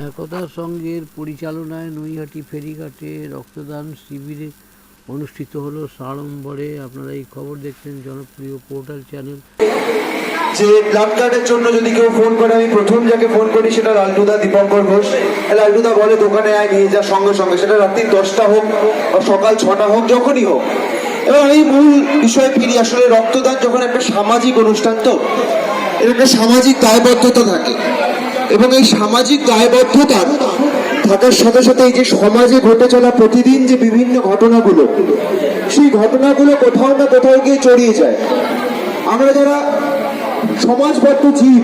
একতা সংঘের পরিচালনায় নৈহাটি ফেরিঘাটে রক্তদান শিবিরে অনুষ্ঠিত হলো সাড়ম্বরে। আপনারা এই খবর দেখছেন জনপ্রিয় পোর্টাল চ্যানেল। যে ব্লাড কার্ডের জন্য যদি কেউ ফোন করে, আমি প্রথম যাকে ফোন করি সেটা লালটুদা, দীপঙ্কর ঘোষ। লালটুদা বলে দোকানে আয়, নিয়ে যা সঙ্গে সঙ্গে, সেটা রাত্রি 10টা হোক বা সকাল 6টা হোক, যখনই হোক। এবং এই মূল বিষয়ে ফিরি, আসলে রক্তদান যখন একটা সামাজিক অনুষ্ঠান, তো এর একটা সামাজিক দায়বদ্ধতা থাকে, এবং এই সামাজিক দায়বদ্ধতা থাকার সাথে সাথে এই যে সমাজে ঘটে চলা প্রতিদিন যে বিভিন্ন ঘটনাগুলো, সেই ঘটনাগুলো কোথাও না কোথাও গিয়ে জড়িয়ে যায়। আমরা যারা সমাজবদ্ধ জীব,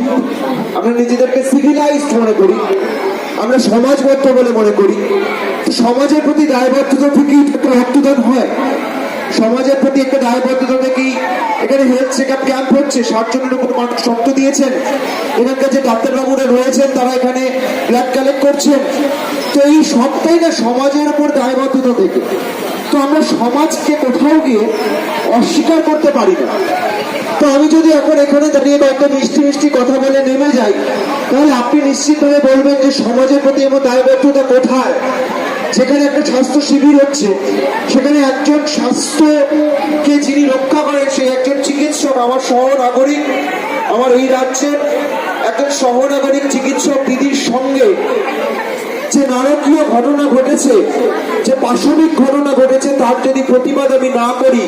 আমরা নিজেদেরকে সিভিলাইজড মনে করি, আমরা সমাজবদ্ধ বলে মনে করি। সমাজের প্রতি দায়বদ্ধতা থেকেই রক্তদান হয়। সমাজের প্রতি একটা দায়বদ্ধতা থেকেই এখানে হেলথ চেক আপ ক্যাম্প হচ্ছে। 60 জনের উপর মানুষ রক্ত দিয়েছেন। এখানকার যে ডাক্তারবাবুরা রয়েছেন তারা এখানে ব্লাড কালেক্ট করছেন। তো এই সবটাই না সমাজের উপর দায়বদ্ধতা থেকে। তো আমরা সমাজকে কোথাও গিয়ে অস্বীকার করতে পারি না। তো আমি যদি এখন এখানে দাঁড়িয়ে একটা মিষ্টি মিষ্টি কথা বলে নেমে যাই, তাহলে আপনি নিশ্চিতভাবে বলবেন যে সমাজের প্রতি আমার দায়বদ্ধতা কোথায়। যেখানে একটা স্বাস্থ্য শিবির হচ্ছে, সেখানে একজন স্বাস্থ্যকে যিনি রক্ষা করেন সেই একজন চিকিৎসক, আমার সহনাগরিক, আমার এই রাজ্যের একজন সহনাগরিক চিকিৎসক দিদির সঙ্গে যে নারকীয় ঘটনা ঘটেছে, যে পাশবিক ঘটনা ঘটেছে, তার যদি প্রতিবাদ আমি না করি,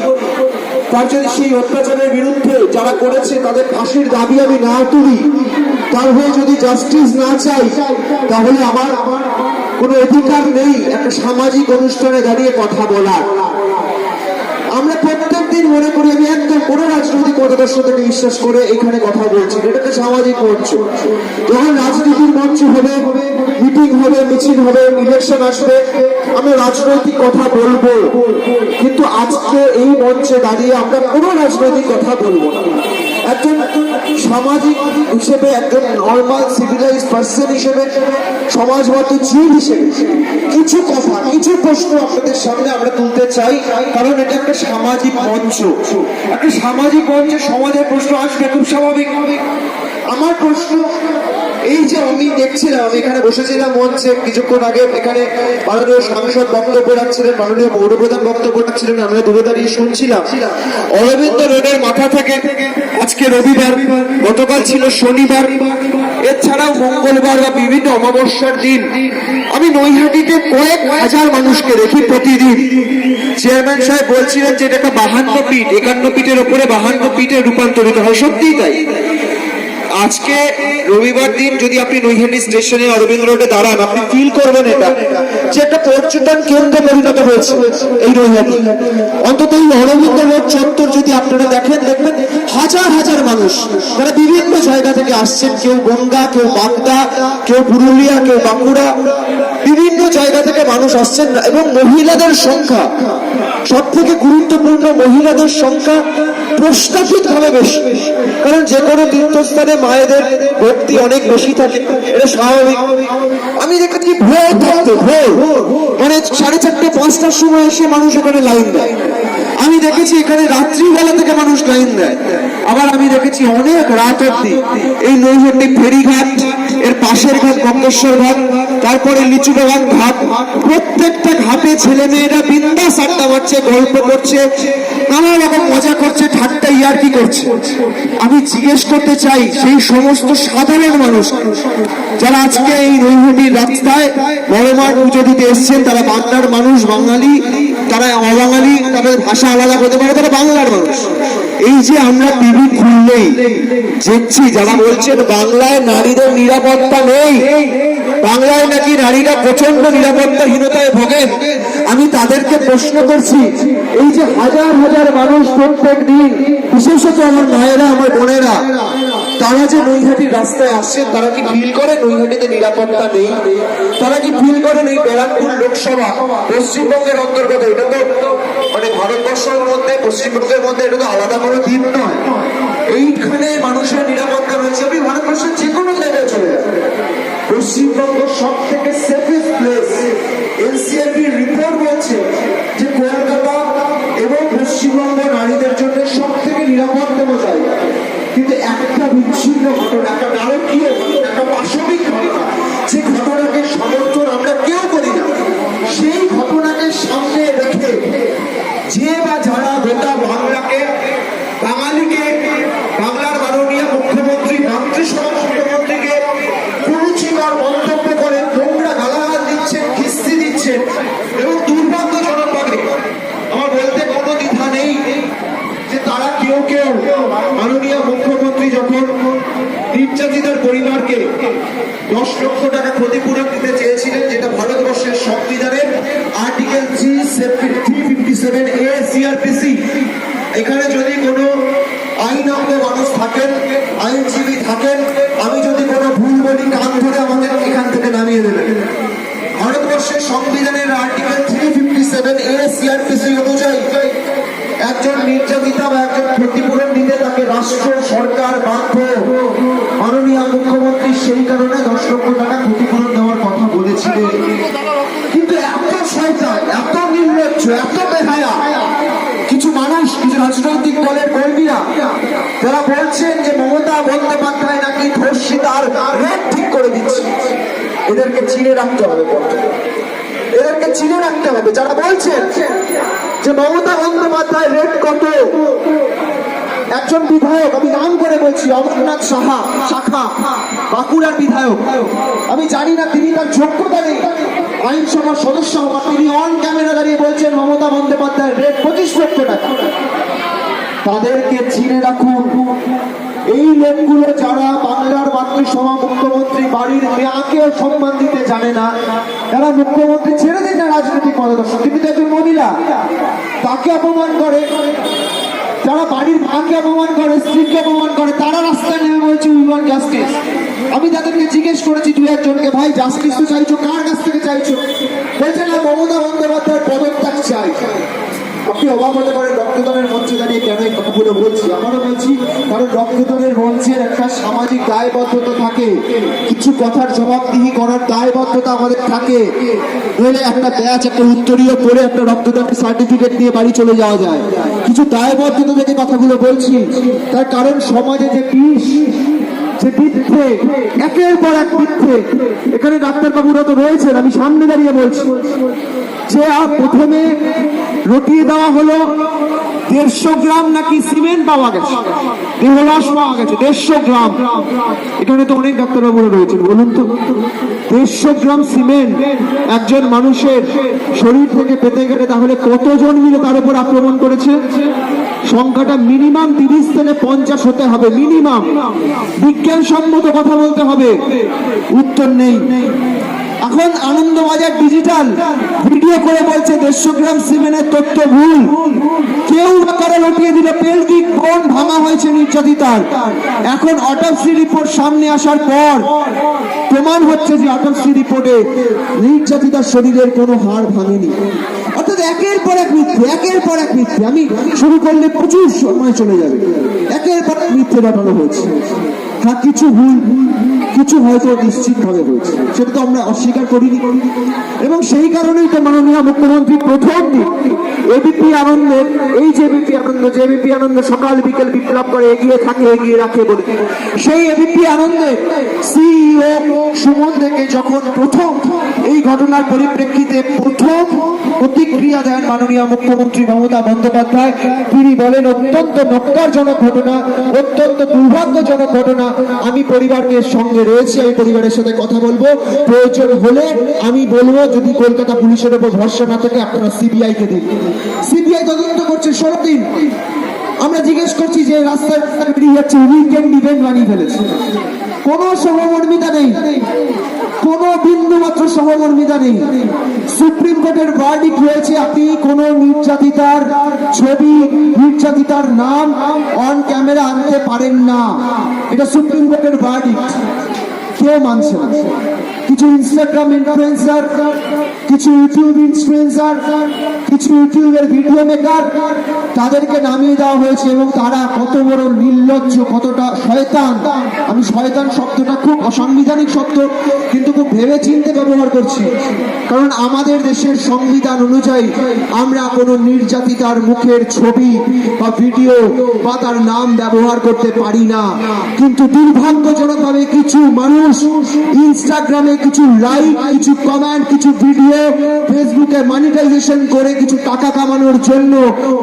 তার যদি সেই অত্যাচারের বিরুদ্ধে যারা করেছে তাদের ফাঁসির দাবি আমি না তুলি, তার হয়ে যদি জাস্টিস না চাই, তাহলে আমার কোনো অধিকার নেই একটা সামাজিক অনুষ্ঠানে দাঁড়িয়ে কথা বলার। আমরা প্রত্যেক দিন মনে করি, আমি একদম কোনো রাজনৈতিক মতাদর্শ থেকে বিশ্বাস করে এখানে কথা বলছি, এটাকে সামাজিক মঞ্চ। যখন রাজনীতির মঞ্চ হবে, মিটিং হবে, মিছিল হবে, ইলেকশন আসবে, আমরা রাজনৈতিক কথা বলবো। কিন্তু আজকে এই মঞ্চে দাঁড়িয়ে আমরা কোনো রাজনৈতিক কথা বলবো না। একজন সামাজিক হিসেবে, একজন নর্মাল সিভিলাইজ পার্সন হিসেবে, সমাজবদ্ধ জীব হিসেবে কিছু কথা, কিছু প্রশ্ন আপনাদের সামনে আমরা তুলতে চাই, কারণ এটা একটা সামাজিক মঞ্চ। একটা সামাজিক মঞ্চে সমাজের প্রশ্ন আসবে, খুব স্বাভাবিক। আমার প্রশ্ন এই যে আমি দেখছিলাম, আমি এখানে বসেছিলাম মঞ্চে কিছুক্ষণ আগে, এখানে মাননীয় সাংসদ বক্তব্য রাখছিলেন, মাননীয় পৌরপ্রধান বক্তব্য রাখছিলেন, আমরা দূরে দাঁড়িয়ে শুনছিলাম। অরবিন্দ রোডের মাথা থেকে আজকে রবিবার, গতকাল ছিল শনিবার, এছাড়াও মঙ্গলবার বা বিভিন্ন অমাবস্যার দিন আমি নৈহাটিতে কয়েক হাজার মানুষকে দেখি প্রতিদিন। চেয়ারম্যান সাহেব বলছিলেন যে এটা 52 ফিট, 51 ফিটের উপরে 52 ফিটে রূপান্তরিত হয়। সত্যিই তাই। আজকে রবিবার দিন যদি আপনি নৈহাটি স্টেশনে অরবিন্দ রোডে দাঁড়ান, আপনি ফিল করবেন এটা যে একটা পর্যটন কেন্দ্রে পরিণত হয়েছে এই নৈহাটি। অন্তত এই অরবিন্দ রোড চত্বর যদি আপনারা দেখেন, দেখবেন হাজার হাজার মানুষ যারা বিভিন্ন জায়গা থেকে আসছেন, কেউ বনগা, কেউ বাগদা, কেউ পুরুলিয়া, কেউ বাঁকুড়া, বিভিন্ন জায়গা থেকে মানুষ আসছেন। এবং মহিলাদের সংখ্যা, সব থেকে গুরুত্বপূর্ণ, মহিলাদের সংখ্যা প্রস্তাবিত ভাবে বেশি, কারণ যে কোনো তীর্থস্থানে মায়েদের ভক্তি অনেক বেশি থাকে, এটা স্বাভাবিক। আমি দেখেছি ভোর থাকতে, ভোর মানে 4:30 5টার সময় এসে মানুষ এখানে লাইন দেয়। আমি দেখেছি এখানে রাত্রিবেলা থেকে মানুষ লাইন দেয়। আবার আমি দেখেছি অনেক রাত অব্দি এই নৈহাটি ফেরিঘাট, এর পাশের ঘাট কঙ্কেশ্বর ঘাট, তারপরে লিচুবাগান ঘাট, প্রত্যেকটা ঘাটে ছেলে মেয়েরা বিন্দাস আড্ডা মারছে, গল্প করছে, নানা রকম মজা করছে, ঠাট্টা ইয়ার্কি করছে। আমি জিজ্ঞেস করতে চাই সেই সমস্ত সাধারণ মানুষ যারা আজকে এই নৈহাটির রাস্তায় বড় মাঠ পুজো দিতে এসছেন, তারা বাংলার মানুষ, বাঙালি, তারা অবাঙালি, তাদের ভাষা আলাদা হতে পারে, তারা বাংলার মানুষ। এই যে আমরা টিভি খুললেই দেখছি যারা বলছেন বাংলায় নারীদের নিরাপত্তা নেই, বাংলায় নাকি নারীরা প্রচন্ড নিরাপত্তাহীনতায় ভোগেন, আমি তাদেরকে প্রশ্ন করছি, এই যে হাজার হাজার মানুষ প্রত্যেক দিন, বিশেষত আমার মায়েরা, আমার বোনেরা, তারা যে নৈহাটির রাস্তায় আসছেন, তারা কি ফিল করে নৈহাটিতে নিরাপত্তা নেই? তারা কি ফিল করেন এই ব্যারাকপুর লোকসভা পশ্চিমবঙ্গের অন্তর্গত? এটা তো মানে ভারতবর্ষের মধ্যে, পশ্চিমবঙ্গের মধ্যে এটা তো আলাদা কোনো দ্বীপ নয়। এইখানে মানুষের নিরাপত্তা রয়েছে। আপনি ভারতবর্ষের যে কোনো জায়গায় চলে যান, পশ্চিমবঙ্গ সব থেকে সেফেস্ট প্লেস। এনসিআরবি রিপোর্ট বলছে যে কলকাতা এবং পশ্চিমবঙ্গ নারীদের জন্য সব থেকে নিরাপত্তম জায়গা। কিন্তু একটা বিচ্ছিন্ন ঘটনা, একটা নারকীয় ঘটনা, একটা পাশবিক ঘটনা, যে ঘটনাকে পর মন্তব্য করেন, নোংরা গালাগাল দিচ্ছেন, খিস্তি দিচ্ছেন এবং দুর্ভাগ্যজনকভাবে আমার বলতে কোনো দ্বিধা নেই যে তারা কেউ কেউ মাননীয় মুখ্যমন্ত্রী যখন নির্যাতিতার পরিবারকে 10 লক্ষ টাকা ক্ষতিপূরণ দিতে চেয়েছিলেন, যেটা ভারতবর্ষের সংবিধানের আর্টিকেল 357A সিআরপিসি, এখানে যদি কোনো আইনজ্ঞ মানুষ থাকেন, আইনজীবী থাকেন, আমি যদি কোনো ভুল বলি কান ধরে আমাদের এখান থেকে নামিয়ে দেবেন। ভারতবর্ষের সংবিধানের আর্টিকেল 357A সিআরপিসি অনুযায়ী একজন নির্যাতিতা বা একজন ক্ষতিপূরণ দিতে তাকে রাষ্ট্র সরকার বাধ্য। মাননীয় মুখ্যমন্ত্রী সেই কারণে 10 লক্ষ টাকা ক্ষতিপূরণ দেওয়ার কথা বলেছিলেন। কিন্তু এত শয়তান, এত নির্লজ্জ, এত বেহায়া কিছু মানুষ, কিছু রাজনৈতিক দলের কর্মীরা যারা বলছেন যে মমতা বন্দ্যোপাধ্যায় নাকি ধর্ষিতার রেট ঠিক করে দিচ্ছে, এদেরকে চিনে রাখতে হবে। এদেরকে চিনে রাখতে হবে যারা বলছেন যে মমতা বন্দ্যোপাধ্যায় রেট কত। একজন বিধায়ক, আমি নাম করে বলছি, অমরনাথ সাহা শাখা, বাঁকুড়ার বিধায়ক, আমি জানি না তিনি তার যোগ্যতা নেই আইনসভার সদস্য হওয়ার, তিনি অন ক্যামেরা দাঁড়িয়ে বলছেন মমতা বন্দ্যোপাধ্যায়ের রেট 25 লক্ষ টাকা। তাদেরকে চিনে রাখুন। এই লোকগুলো যারা বাংলার মাতৃসভা মুখ্যমন্ত্রী বাড়ির মেয়াকেও সম্মান দিতে জানে না, তারা মুখ্যমন্ত্রী ছেড়ে দিন না রাজনৈতিক পদদর্শক, তিনি তো একজন মহিলা, তাকে অপমান করে, যারা বাড়ির মাকে অপমান করে, স্ত্রীকে অপমান করে, তারা রাস্তায় নেমে বলছে উই ওয়ান্ট জাস্টিস। আমি তাদেরকে জিজ্ঞেস করেছি দু একজনকে, ভাই জাস্টিস তো চাইছো, কার কাছ থেকে চাইছো? বলছে না মমতা বন্দ্যোপাধ্যায়ের পদত্যাগ চাই। আপনি অবাক হতে পারেন রক্তদানের মঞ্চে দাঁড়িয়ে কেন এই কথাগুলো বলছি। আমারও বলছি কারণ রক্তদানের মঞ্চের একটা সামাজিক দায়বদ্ধতা থাকে, কিছু কথার জবাবদিহি করার দায়বদ্ধতা আমাদের থাকে। নইলে একটা ব্যাচ, একটা উত্তরীয় পরে একটা রক্তদানের সার্টিফিকেট নিয়ে বাড়ি চলে যাওয়া যায়। কিছু দায়বদ্ধতা থেকে কথাগুলো বলছি, তার কারণ সমাজে যে বিষ, যে মিথ্যে, একের পর এক মিথ্যে, এখানে ডাক্তারবাবুরা তো রয়েছেন, আমি সামনে দাঁড়িয়ে বলছি যে প্রথমে রটিয়ে দেওয়া হলো 150 গ্রাম নাকি সিমেন্ট পাওয়া গেছে, দেহলাশ পাওয়া গেছে 150 গ্রাম। এখানে তো অনেক ডাক্তারবাবুরা রয়েছেন, বলুন তো 150 গ্রাম সিমেন্ট একজন মানুষের শরীর থেকে পেতে গেলে তাহলে কতজন মিলে তার উপর আক্রমণ করেছে? সংখ্যাটা মিনিমাম 30 থেকে 50 হতে হবে, মিনিমাম। বিজ্ঞানসম্মত কথা বলতে হবে, উত্তর নেই। এখন আনন্দবাজার ডিজিটাল ভিডিও করে বলছে 150 গ্রাম সিমেন্টের তথ্য ভুল। কেউ কারো লটিয়ে দিলে পেলভিক বোন ভাঙা হয়েছে নির্যাতিতার। এখন অটোপসি রিপোর্ট সামনে আসার পর প্রমাণ হচ্ছে যে অটোপসি রিপোর্টে নির্যাতিতার শরীরের কোনো হাড় ভাঙেনি। অর্থাৎ একের পর এক মিথ্যে, একের পর এক মিথ্যে। আমি শুরু করলে প্রচুর সময় চলে যাবে। একের পর এক মিথ্যে রটানো হয়েছে। হ্যাঁ, কিছু ভুল, কিছু হয়তো নিশ্চিত ভাবে হয়েছে, সেটা তো আমরা অস্বীকার করিনি। এবং সেই কারণেই তো মাননীয় মুখ্যমন্ত্রী প্রথম দিন এবিপি আনন্দের, এই যে এবিপি আনন্দ সকাল বিকেল বিপ্লব করে এগিয়ে থাকে, এগিয়ে রাখে বলে, সেই এবিপি আনন্দের সিইও সুমন থেকে যখন প্রথম এই ঘটনার পরিপ্রেক্ষিতে প্রথম প্রতিক্রিয়া দেন মাননীয় মুখ্যমন্ত্রী মমতা বন্দ্যোপাধ্যায়, তিনি বলেন অত্যন্ত নক্কারজনক ঘটনা, অত্যন্ত দুর্ভাগ্যজনক ঘটনা। আমি পরিবারের সঙ্গে রয়েছি, আমি পরিবারের সাথে কথা বলবো, প্রয়োজন হলে আমি বলবো যদি কলকাতা পুলিশের উপর ভরসা না থাকে আপনারা সিবিআই কে দিন। সিবিআই তদন্ত করছে 16 দিন। আমরা জিজ্ঞেস করছি যে রাস্তায় বেরিয়ে যাচ্ছে, উইকেন্ড ইভেন্ট বানিয়ে ফেলেছে, কোনো সহমর্মিতা নেই, কোনো বিন্দু মাত্র সহমর্মিতা নেই। সুপ্রিম কোর্টের ভার্ডিক্ট রয়েছে, আপনি কোন নির্যাতিতার ছবি, নির্যাতিতার নাম অন ক্যামেরা আনতে পারেন না, এটা সুপ্রিম কোর্টের ভার্ডিক্ট। কেউ মানছে না। কিছু ইনস্টাগ্রাম ইনফ্লুয়েন্সার, কিছু ইউটিউব ইনফ্লুয়েন্সার, কিছু ইউটিউবের ভিডিও মেকার, তাদেরকে নামিয়ে দেওয়া হয়েছে এবং তারা কত বড় নির্লজ্জ, কতটা শয়তান। আমি শয়তান শব্দটা খুব অসাংবিধানিক শব্দ, কিন্তু খুব ভেবে চিন্তে ব্যবহার করছি, কারণ আমাদের দেশের সংবিধান অনুযায়ী আমরা কোনো নির্যাতিতার মুখের ছবি বা ভিডিও বা তার নাম ব্যবহার করতে পারি না। কিন্তু দুর্ভাগ্যজনকভাবে কিছু মানুষ ইনস্টাগ্রামে, কিছু কিছু লাইক, কিছু কমেন্ট, কিছু ভিডিও ফেসবুকে মনিটাইজেশন করে কিছু টাকা কামানোর জন্য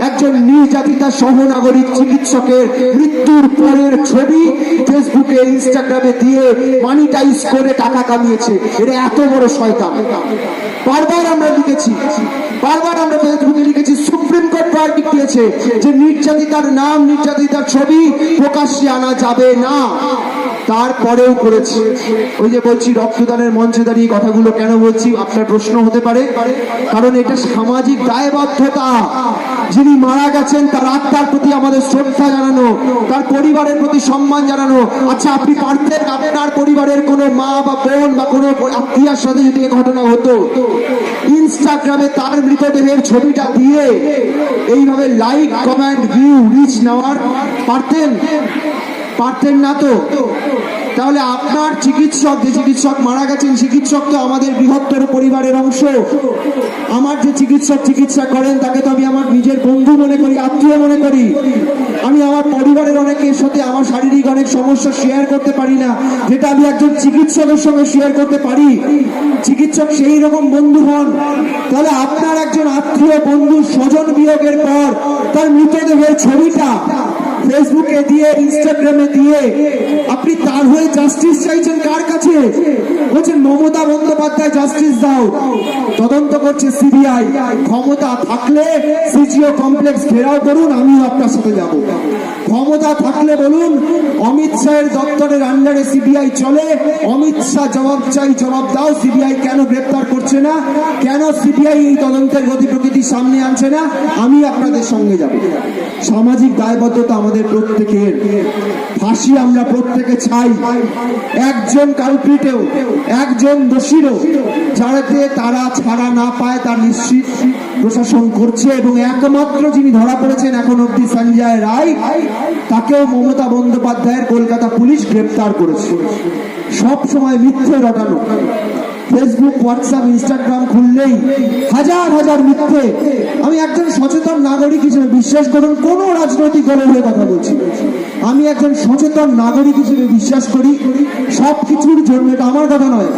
একজন নির্যাতিতা সহনাগরিক চিকিৎসকের মৃত্যুর পরের ছবি ফেসবুকে ইনস্টাগ্রামে দিয়ে মনিটাইজ করে টাকা কামিয়েছে। এটা এত বড় শয়তান। বারবার আমরা লিখেছি, বারবার আমরা ফেসবুকে লিখেছি, সুপ্রিম কোর্ট ভার্ডিক্ট দিয়েছে যে নির্যাতিতার নাম, নির্যাতিতার ছবি প্রকাশ্যে আনা যাবে না। তারপরেও করেছে। ওই যে বলছি রক্তদানের মঞ্চে দাঁড়িয়ে কথাগুলো কেন বলছি আপনার প্রশ্ন হতে পারে, কারণ এটা সামাজিক দায়বদ্ধতা। যিনি মারা গেছেন তার আত্মার প্রতি আমাদের শ্রদ্ধা জানানো, তার পরিবারের প্রতি সম্মান জানানো। আচ্ছা, আপনি পারতেন আপনার পরিবারের কোনো মা বা বোন বা কোনো আত্মীয়ার সাথে যদি এই ঘটনা হতো, ইনস্টাগ্রামে তার মৃতদেহের ছবিটা দিয়ে এইভাবে লাইক, কমেন্ট, ভিউ, রিচ নেওয়ার পারতেন? পারতেন না তো। তাহলে আপনার চিকিৎসক, যে চিকিৎসক মারা গেছেন, চিকিৎসক তো আমাদের বৃহত্তর পরিবারের অংশ। আমার যে চিকিৎসক চিকিৎসা করেন তাকে তো আমি আমার নিজের বন্ধু মনে করি, আত্মীয় মনে করি। আমি আমার পরিবারের অনেকের সাথে আমার শারীরিক অনেক সমস্যা শেয়ার করতে পারি না, যেটা আমি একজন চিকিৎসকের সঙ্গে শেয়ার করতে পারি। চিকিৎসক সেই রকম বন্ধু হন। তাহলে আপনার একজন আত্মীয়, বন্ধু, স্বজন বিয়োগের পর তার মৃতদেহের ছবিটা ফেসবুকে দিয়ে, ইনস্টাগ্রামে দিয়ে আপনি তার হয়ে জাস্টিস চাইছেন কার কাছে? বলছেন মমতা বন্দ্যোপাধ্যায় জাস্টিস দাও। তদন্ত করছে সিবিআই। ক্ষমতা থাকলে সিজিও কমপ্লেক্স ঘেরাও করুন, আমিও আপনার সাথে যাব। ক্ষমতা থাকলে বলুন অমিত শাহের দপ্তরের আন্ডারে সিবিআই চলে, অমিত শাহ জবাব চাই, জবাব দাও। সিবিআই কেন গ্রেপ্তার করছে না? কেন সিবিআই এই তদন্তের গতি প্রকৃতি সামনে আনছে না? আমি আপনাদের সঙ্গে যাব। সামাজিক দায়বদ্ধতা আমাদের প্রত্যেকের। ফাঁসি আমরা প্রত্যেকে চাই। একজন কালপ্রিটেও, একজন দোষীরও যাতে তারা ছাড়া না পায় তার নিশ্চিত প্রশাসন করছে। এবং একমাত্র যিনি ধরা পড়েছেন এখন অব্দি, সঞ্জয় রায়, তাকেও মমতা বন্দ্যোপাধ্যায়ের কলকাতা পুলিশ গ্রেপ্তার করেছে। সব সময় মিথ্যে রটানো। ফেসবুক, হোয়াটসঅ্যাপ, ইনস্টাগ্রাম খুললেই হাজার হাজার মিথ্যে। আমি একজন সচেতন নাগরিক হিসেবে, বিশ্বাস করুন কোনো রাজনৈতিক দলের হয়ে কথা বলছি, আমি একজন সচেতন নাগরিক হিসেবে বিশ্বাস করি সব কিছুর জন্য, এটা আমার কথা নয়,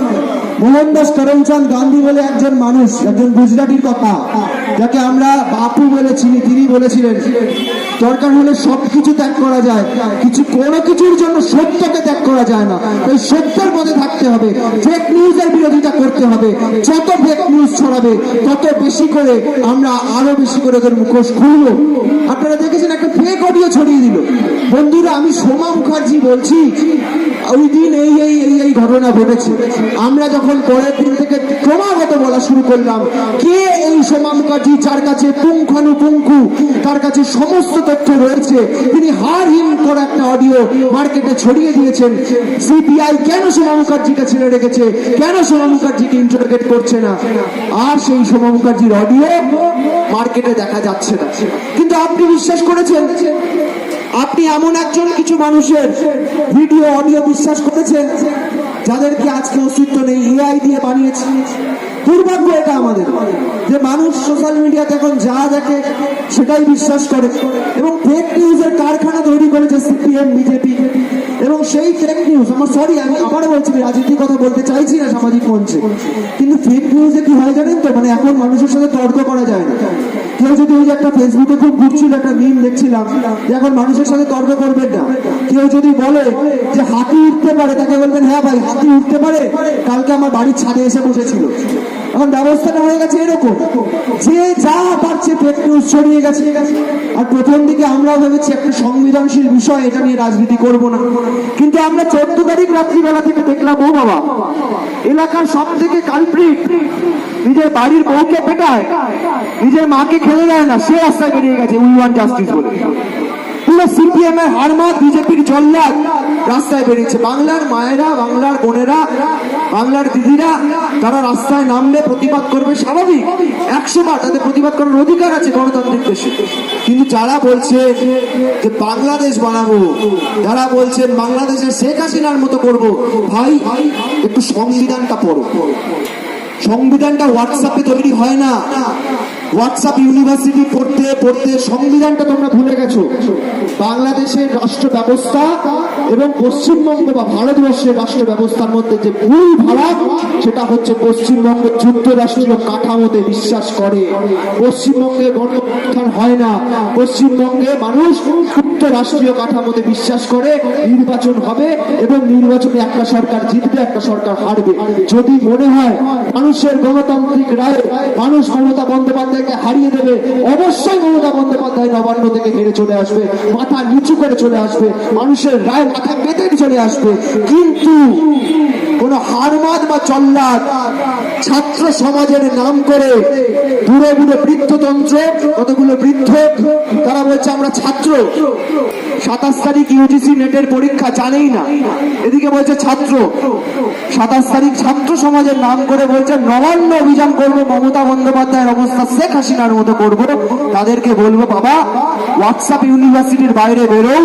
মোহনদাস করমচাঁদ গান্ধী বলে একজন মানুষ, একজন গুজরাটির কথা, যাকে আমরা বাপু বলে চিনি, তিনি বলেছিলেন দরকার হলে সবকিছু ত্যাগ করা যায়, কোনো কিছুর জন্য সত্যকে ত্যাগ করা যায় না। তাই সত্যের পথে থাকতে হবে, ফেক নিউজের বিরোধিতা করতে হবে। যত ফেক নিউজ ছড়াবে তত বেশি করে আমরা আরো বেশি করে ওদের মুখোশ খুলবো। আপনারা দেখেছেন একটা ফেক অডিও ছড়িয়ে দিল। বন্ধুরা, আমি সোমা মুখার্জি বলছি, ওই দিন এই ঘটনা ঘটেছে। আমরা যখন পরের দিন থেকে ক্রমাগত বলা শুরু করলাম, কে এই সোমা মুখার্জি, যার কাছে পুঙ্খানুপুঙ্খু, তার কাছে সমস্ত তথ্য রয়েছে, তিনি হার হিম করে একটা অডিও মার্কেটে ছড়িয়ে দিয়েছেন। সিপিআই কেন সোমা মুখার্জিকে ছেড়ে রেখেছে? কেন সোমা মুখার্জিকে ইন্টারোগেট করছে না? আর সেই সোমা মুখার্জির অডিও মার্কেটে দেখা যাচ্ছে না। কিন্তু আপনি বিশ্বাস করেছেন? আপনি এমন একজন কিছু মানুষের ভিডিও, অডিও বিশ্বাস করেছেন যাদেরকে আজকে অস্তিত্ব নেই, এআই দিয়ে বানিয়েছে। দুর্ভাগ্য এটা আমাদের, যে মানুষ সোশ্যাল মিডিয়াতে এখন যা দেখে সেটাই বিশ্বাস করে, এবং ফেক নিউজের কারখানা তৈরি করেছে সিপিএম, বিজেপি। এবং সেই ফেক নিউজ, আমি আবারও বলছি, রাজনীতির কথা বলতে চাইছি না সামাজিক মঞ্চে, কিন্তু ফেক নিউজে কি হয় জানেন তো, মানে এখন মানুষের সাথে তর্ক করা যায় না। কেউ যদি, ওই যে একটা ফেসবুকে খুব ঘুরছিল একটা মিম দেখছিলাম, যে এখন মানুষের সাথে তর্ক করবেন না। কেউ যদি বলে যে হাতি উঠতে পারে, তাকে বলবেন হ্যাঁ ভাই হাতি উঠতে পারে, কালকে আমার বাড়ির ছাদে এসে বসেছিল। এখন ব্যবস্থাটা হয়ে গেছে এরকম, যে যা পারছে ফেক নিউজ ছড়িয়ে গেছে। আর প্রথম দিকে আমরাও ভেবেছি একটা সংবেদনশীল বিষয়, এটা নিয়ে রাজনীতি করব না, কিন্তু আমরা 14 তারিখ রাত্রিবেলা থেকে দেখলাম, ও বাবা, এলাকার সব থেকে কালপ্রিট নিজের বাড়ির বউকে পেটায়, নিজের মাকে খেলে দেয় না, সে রাস্তায় বেরিয়ে গেছে উই ওয়ান্ট জাস্টিস বলে। পুরো সিপিএম এর হারমাত, বিজেপির জল্লাদ রাস্তায় বেরিয়েছে। বাংলার মায়েরা, বাংলার বোনেরা, বাংলার দিদিরা, তারা রাস্তায় নামলে প্রতিবাদ করবে, স্বাভাবিক, 100 বার তাদের প্রতিবাদ করার অধিকার আছে গণতান্ত্রিক দেশে। কিন্তু যারা বলছে যে বাংলাদেশ বানাবো, যারা বলছেন বাংলাদেশের শেখ হাসিনার মতো করব, ভাই একটু সংবিধানটা পড়ো। সংবিধানটা হোয়াটসঅ্যাপে তৈরি হয় না, হোয়াটসঅ্যাপ ইউনিভার্সিটি পড়তে পড়তে সংবিধানটা তোমরা ভুলে গেছো। বাংলাদেশের রাষ্ট্র ব্যবস্থা এবং পশ্চিমবঙ্গ বা ভারতবর্ষের রাষ্ট্র ব্যবস্থার মধ্যে যে মূল ভাগ, সেটা হচ্ছে পশ্চিমবঙ্গ যুক্তরাষ্ট্রীয় কাঠামোতে বিশ্বাস করে। পশ্চিমবঙ্গে গণঅভ্যুত্থান হয় না, পশ্চিমবঙ্গে মানুষ যুক্তরাষ্ট্রীয় কাঠামোতে বিশ্বাস করে। নির্বাচন হবে এবং নির্বাচনে একটা সরকার জিতবে, একটা সরকার হারবে। যদি মনে হয় মানুষের গণতান্ত্রিক রায়ে মানুষ মমতা বন্দ্যোপাধ্যায়কে হারিয়ে দেবে, অবশ্যই মমতা বন্দ্যোপাধ্যায় নবান্ন থেকে হেরে চলে আসবে, মাথা নিচু করে চলে আসবে, মানুষের রায় মাথা পেতে চলে আসবে। কিন্তু কোন হারমাদ বা চল্লাদ ছাত্র সমাজের নাম করে দূরে দূরে বৃদ্ধতন্ত্র, কতগুলো বৃদ্ধ তারা বলছে আমরা ছাত্র, 27 তারিখ ইউজিসি নেটের পরীক্ষা জানেই না, এদিকে বলছে ছাত্র। 27 তারিখ ছাত্র সমাজের নাম করে বলছে নবান্ন অভিযান করবো, মমতা বন্দ্যোপাধ্যায়ের অবস্থা শেখ হাসিনার মতো করবো। তাদেরকে বলবো বাবা, হোয়াটসঅ্যাপ ইউনিভার্সিটির বাইরে বেরো,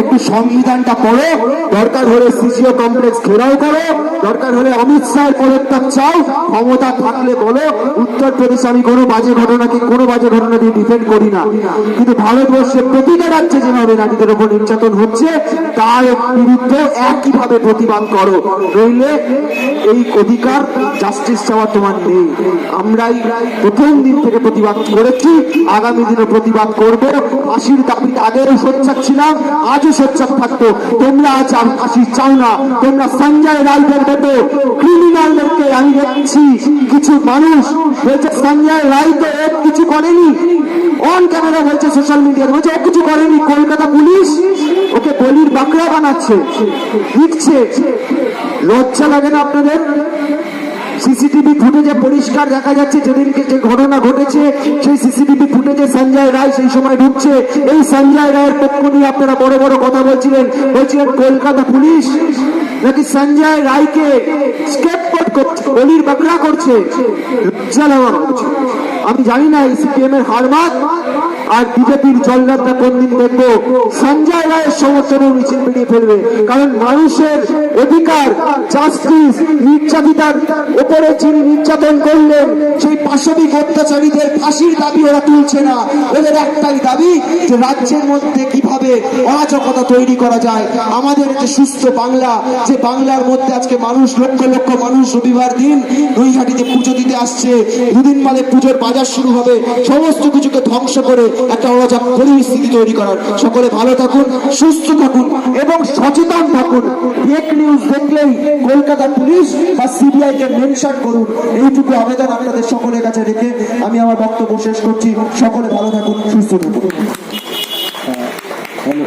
একটু সংবিধানটা পড়ো, দরকার হলে সিসিও কমপ্লেক্স ঘেরাও করো, দরকার হলে অমিত শাহের পদত্যাগ চাও, ক্ষমতা থাকলে বলো। উত্তরপ্রদেশে আমি কোনো বাজে ঘটনা দিয়ে ডিফেন্ড করি না, কিন্তু ভারতবর্ষের প্রতিটা রাজ্যে যেভাবে নারীদের উপর নির্যাতন হচ্ছে তার বিরুদ্ধে একইভাবে প্রতিবাদ করো, নইলে এই অধিকার জাস্টিস চাওয়া তোমার নেই। আমরাই প্রথম দিন থেকে প্রতিবাদ করেছি, আগামী দিনে প্রতিবাদ করবো। ফাঁসির দাবিতে আগেও সোচ্চার ছিলাম, আজও সোচ্চার থাকতো। তোমরা আজ ফাঁসি চাও না, তোমরা সঞ্জয় রায়দের মতো ক্রিমিনালদেরকে। আমি দেখছি কিছু মানুষ বলছে সঞ্জয় রায় তো কিছু করেনি, অন ক্যামেরা বলছে, সোশ্যাল মিডিয়াতে বলছে ও কিছু করেনি, কলকাতা পুলিশ ওকে বলির বাঁকড়া বানাচ্ছে, লিখছে। লজ্জা লাগে না আপনাদের? সিসিটিভি ফুটেজে পরিষ্কার দেখা যাচ্ছে যেদিনকে যে ঘটনা ঘটেছে সেই সিসিটিভি ফুটেজে সঞ্জয় রায় সেই সময় ঢুকছে। এই সঞ্জয় রায়ের পক্ষ নিয়ে আপনারা বড় বড় কথা বলছিলেন কলকাতা পুলিশ নাকি সঞ্জয় রায়কে স্কেপগোট করছে, বলির বাঁকড়া করছে। লজ্জা লাগা হচ্ছে। আমি জানি না এই সিপিএম এর হারমাত আর বিজেপির জল্লাদটা কোন দিন দেখবো সঞ্জয় রায়ের সমর্থনে মিছিল বেরিয়ে ফেলবে। কারণ মানুষের অধিকার, জাস্টিস, নির্যাতিতার উপরে যিনি নির্যাতন করলেন সেই পাশবিক অত্যাচারীদের ফাঁসির দাবি ওরা তুলছে না। ওদের একটাই দাবি যে রাজ্যের মধ্যে কিভাবে অরাজকতা তৈরি করা যায়। আমাদের যে সুস্থ বাংলা, যে বাংলার মধ্যে আজকে মানুষ লক্ষ লক্ষ মানুষ রবিবার দিন নৈহাটিতে পুজো দিতে আসছে, দুদিন বাদে পুজোর বাজার শুরু হবে, সমস্ত কিছুকে ধ্বংস করে একটা অরাজক পরিস্থিতি তৈরি করার। সকলে ভালো থাকুন, সুস্থ থাকুন এবং সচেতন থাকুন। ফেক নিউজ দেখলেই কলকাতা পুলিশ বা সিবিআই কে মেনশন করুন, এইটুকু আবেদন আপনাদের সকলের কাছে রেখে আমি আমার বক্তব্য শেষ করছি। সকলে ভালো থাকুন, সুস্থ থাকুন। হ্যালো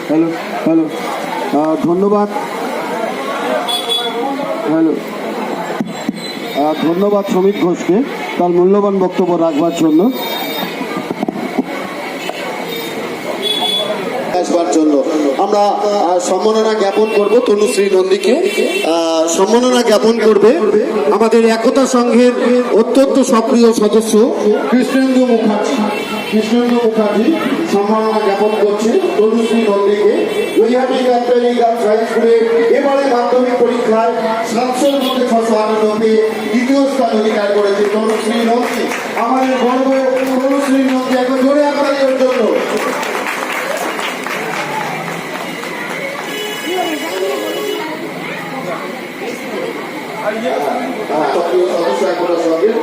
হ্যালো হ্যালো ধন্যবাদ। হ্যালো, ধন্যবাদ শ্রমিক ঘোষকে তার মূল্যবান বক্তব্য রাখবার জন্য। আসবার জন্য আমরা সম্মাননা জ্ঞাপন করব তনুশ্রী নন্দীকে। সম্মাননা জ্ঞাপন করবে আমাদের একতা সংঘের অত্যন্ত সক্রিয় সদস্য কৃষ্ণেন্দু মুখার্জি। কৃষ্ণেন্দু মুখার্জি সম্মাননা জ্ঞাপন করছে তনুশ্রী নন্দীকে। নৈহাটি ক্যাপ্টেন গার্লস হাই স্কুলে এবারে মাধ্যমিক পরীক্ষায় 700-র মধ্যে 698 পেয়ে দ্বিতীয় স্থান অধিকার করেছে তনুশ্রী নন্দী। আমাদের গর্ব তনুশ্রী নন্দী। এখন জোরে আপনাদের জন্য সদস্য একতা সংঘের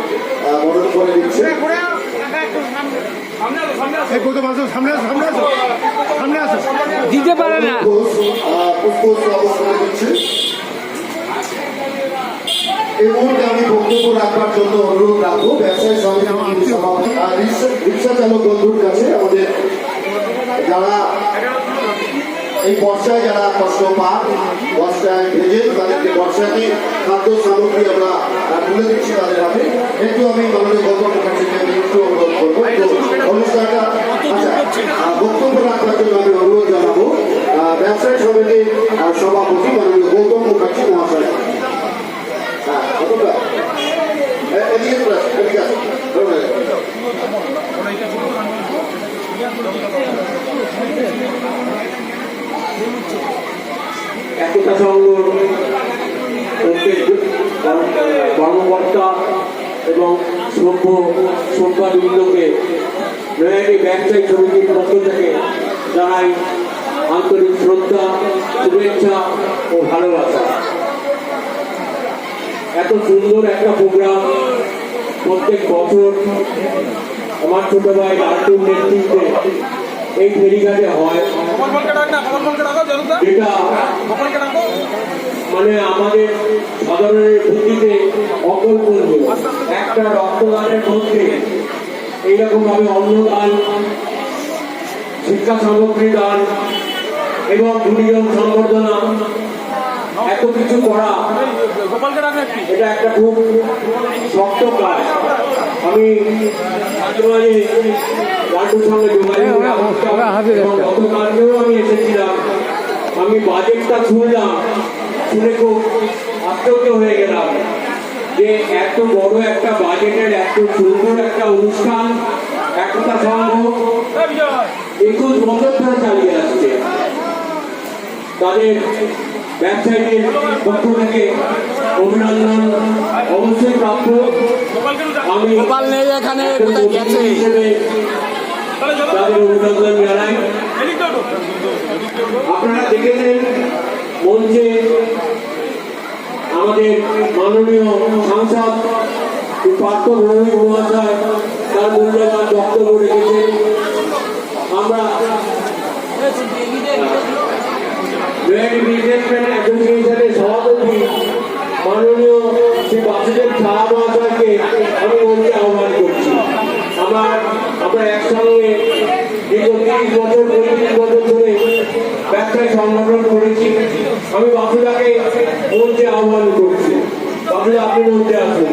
মনোনয়ন করে দিচ্ছে। দিতে পারে না, এই মুহূর্তে আমি বক্তব্য রাখবার জন্য অনুরোধ রাখবো ব্যবসায়ী সমিতির সভাপতি রিক্সা চালক বন্ধুর কাছে। আমাদের যারা এই বর্ষায় যারা কষ্ট পান, বর্ষায় ভেজে তাদেরকে বর্ষাকে খাদ্য সামগ্রী আমরা তুলে দিচ্ছি তাদের হাতে। একটু আমি মাননীয় গৌতম মুখার্জিকে একটু অনুরোধ করবো অনুষ্ঠানটা বক্তব্য রাখবার জন্য আমি অনুরোধ জানাবো ব্যবসায়ী সমিতির সভাপতি মাননীয় গৌতম মুখার্জি মহাশয়। একতা সংঘ কর্মকর্তা এবং সভ্যবৃন্দকে নৈহাটি ব্যবসায়ী সমিতির পক্ষ থেকে জানাই আন্তরিক শ্রদ্ধা, শুভেচ্ছা ও ভালোবাসা। এত সুন্দর একটা প্রোগ্রাম প্রত্যেক বছর আমার ছোট ভাই লালটুর নেতৃত্বে এই ফেরিঘাটে হয়, যেটা মানে আমাদের সাধারণের বুদ্ধিতে অকল্পনীয়। একটা রক্তদানের মধ্যে এইরকম ভাবে অন্নদান, শিক্ষা সামগ্রী দান এবং দুর্যোগ সংবর্ধনা, এত কিছু করা, এটা একটা খুব শক্ত কাজ। আমি মাঝে মাঝে লালটুর সঙ্গে যোগাযোগ এবং গতকালকেও আমি এসেছিলাম। আমি বাজেটটা শুনলাম, শুনে খুব আশ্চর্য হয়ে গেলাম যে এত বড় একটা বাজেটের এত সুন্দর একটা অনুষ্ঠান একতা সংঘ 21 বছর ধরে চালিয়ে আসছে। তাদের ব্যবসায়ীদের পক্ষ থেকে অভিনন্দন অবশ্যই প্রাপ্য। আমি এখানে কোথায় গেছে হিসেবে তাদের অভিনন্দন জানাই। আপনারা দেখেছেন মঞ্চে আমাদের মাননীয় সাংসদ পার্থ ভৌমিক মহাশয় তার মূল্যবান বক্তব্য রেখেছেন। আমরা অ্যাসোসিয়েশনের সভাপতি মাননীয় শ্রী বাসুদেব সাহা মহাশয়কে আমি মঞ্চে আহ্বান করছি। আমরা একসঙ্গে দীর্ঘ 30 বছর 35 বছর ধরে ব্যবসায় সংগঠন করেছি। আমি বাসুদাকে মঞ্চে আহ্বান করছি। বাসুদা, আপনি মঞ্চে আসুন।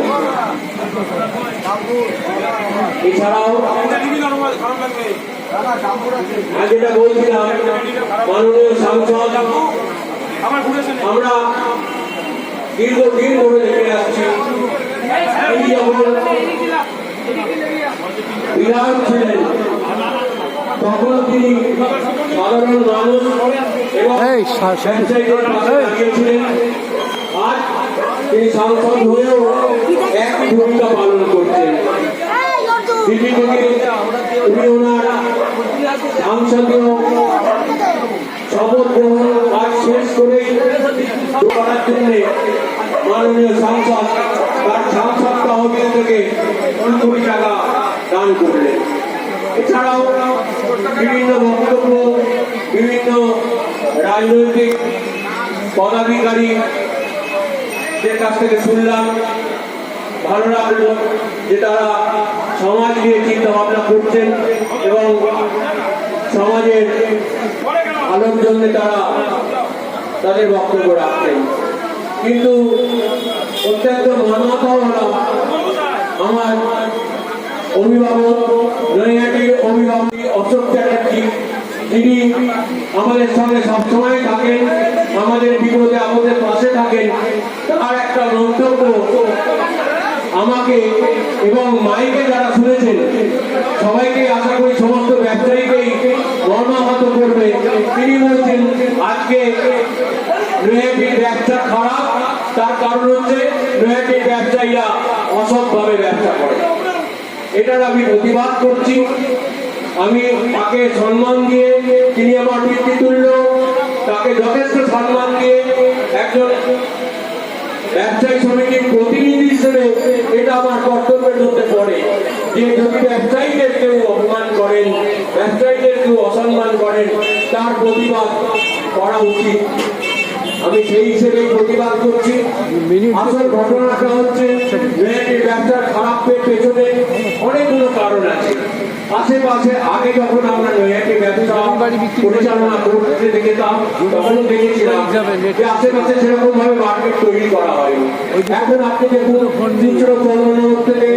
এছাড়াও যেটা বলছিলাম, মাননীয় সাংসদ আমরা দীর্ঘদিন ধরে দেখে আসছি, তিনি যখন বিধায়ক ছিলেন তখন তিনি সাধারণ মানুষ এবং ব্যবসায়ীদের পাশে দাঁড়িয়েছিলেন। আজ তিনি সাংসদ হয়েও একই ভূমিকা পালন করছেন। দিল্লি থেকে তিনি ওনার সাংসদীয় শপথ গ্রহণ কাজ শেষ করেই করার জন্য মাননীয় সাংসদ তার সাংসদ তহবিল থেকে 2 কোটি টাকা দান করলেন। এছাড়াও বিভিন্ন বক্তব্য বিভিন্ন রাজনৈতিক পদাধিকারীদের কাছ থেকে শুনলাম। ভালো লাগলো যে তারা সমাজ নিয়ে চিন্তা ভাবনা করছেন এবং সমাজের আলোর জন্য তারা তাদের বক্তব্য রাখছেন। কিন্তু অত্যন্ত মর্মাহত হলাম, আমার অভিভাবক নৈহাটির অভিভাবক অশোক চ্যাটার্জি, যিনি আমাদের সঙ্গে সবসময় থাকেন, আমাদের বিপদে আমাদের পাশে থাকেন, তার একটা মন্তব্য আমাকে এবং মাইকে যারা শুনেছেন সবাইকে, আশা করি সমস্ত ব্যবসায়ীকেই মর্মাহত করবে। তিনি বলছেন আজকে নৈহাটির ব্যবসা খারাপ, তার কারণ হচ্ছে নৈহাটির ব্যবসায়ীরা অসৎভাবে ব্যবসা করে। এটার আমি প্রতিবাদ করছি। আমি তাকে সম্মান দিয়ে, তিনি আমার পিতৃতুল্য, তাকে যথেষ্ট সম্মান দিয়ে একজন ব্যবসায়ী সমিতির প্রতিনিধি হিসেবে এটা আমার কর্তব্যের মধ্যে পড়ে যে যদি ব্যবসায়ীদের কেউ অপমান করেন, ব্যবসায়ীদের কেউ অসম্মান করেন, তার প্রতিবাদ করা উচিত। আমি সেই হিসেবেই প্রতিবাদ করছি। আসল ঘটনাটা হচ্ছে নৈহাটির ব্যবসার খারাপের পেছনে অনেকগুলো কারণ আছে। আশেপাশে আগে যখন আমরা নৈহাটির ব্যবসা পরিচালনা করতে দেখতাম তখনও দেখেছিলাম যে আশেপাশে সেরকম ভাবে মার্কেট তৈরি করা হয়নি। এখন আপনি দেখুন খুচরো পণ্য থেকে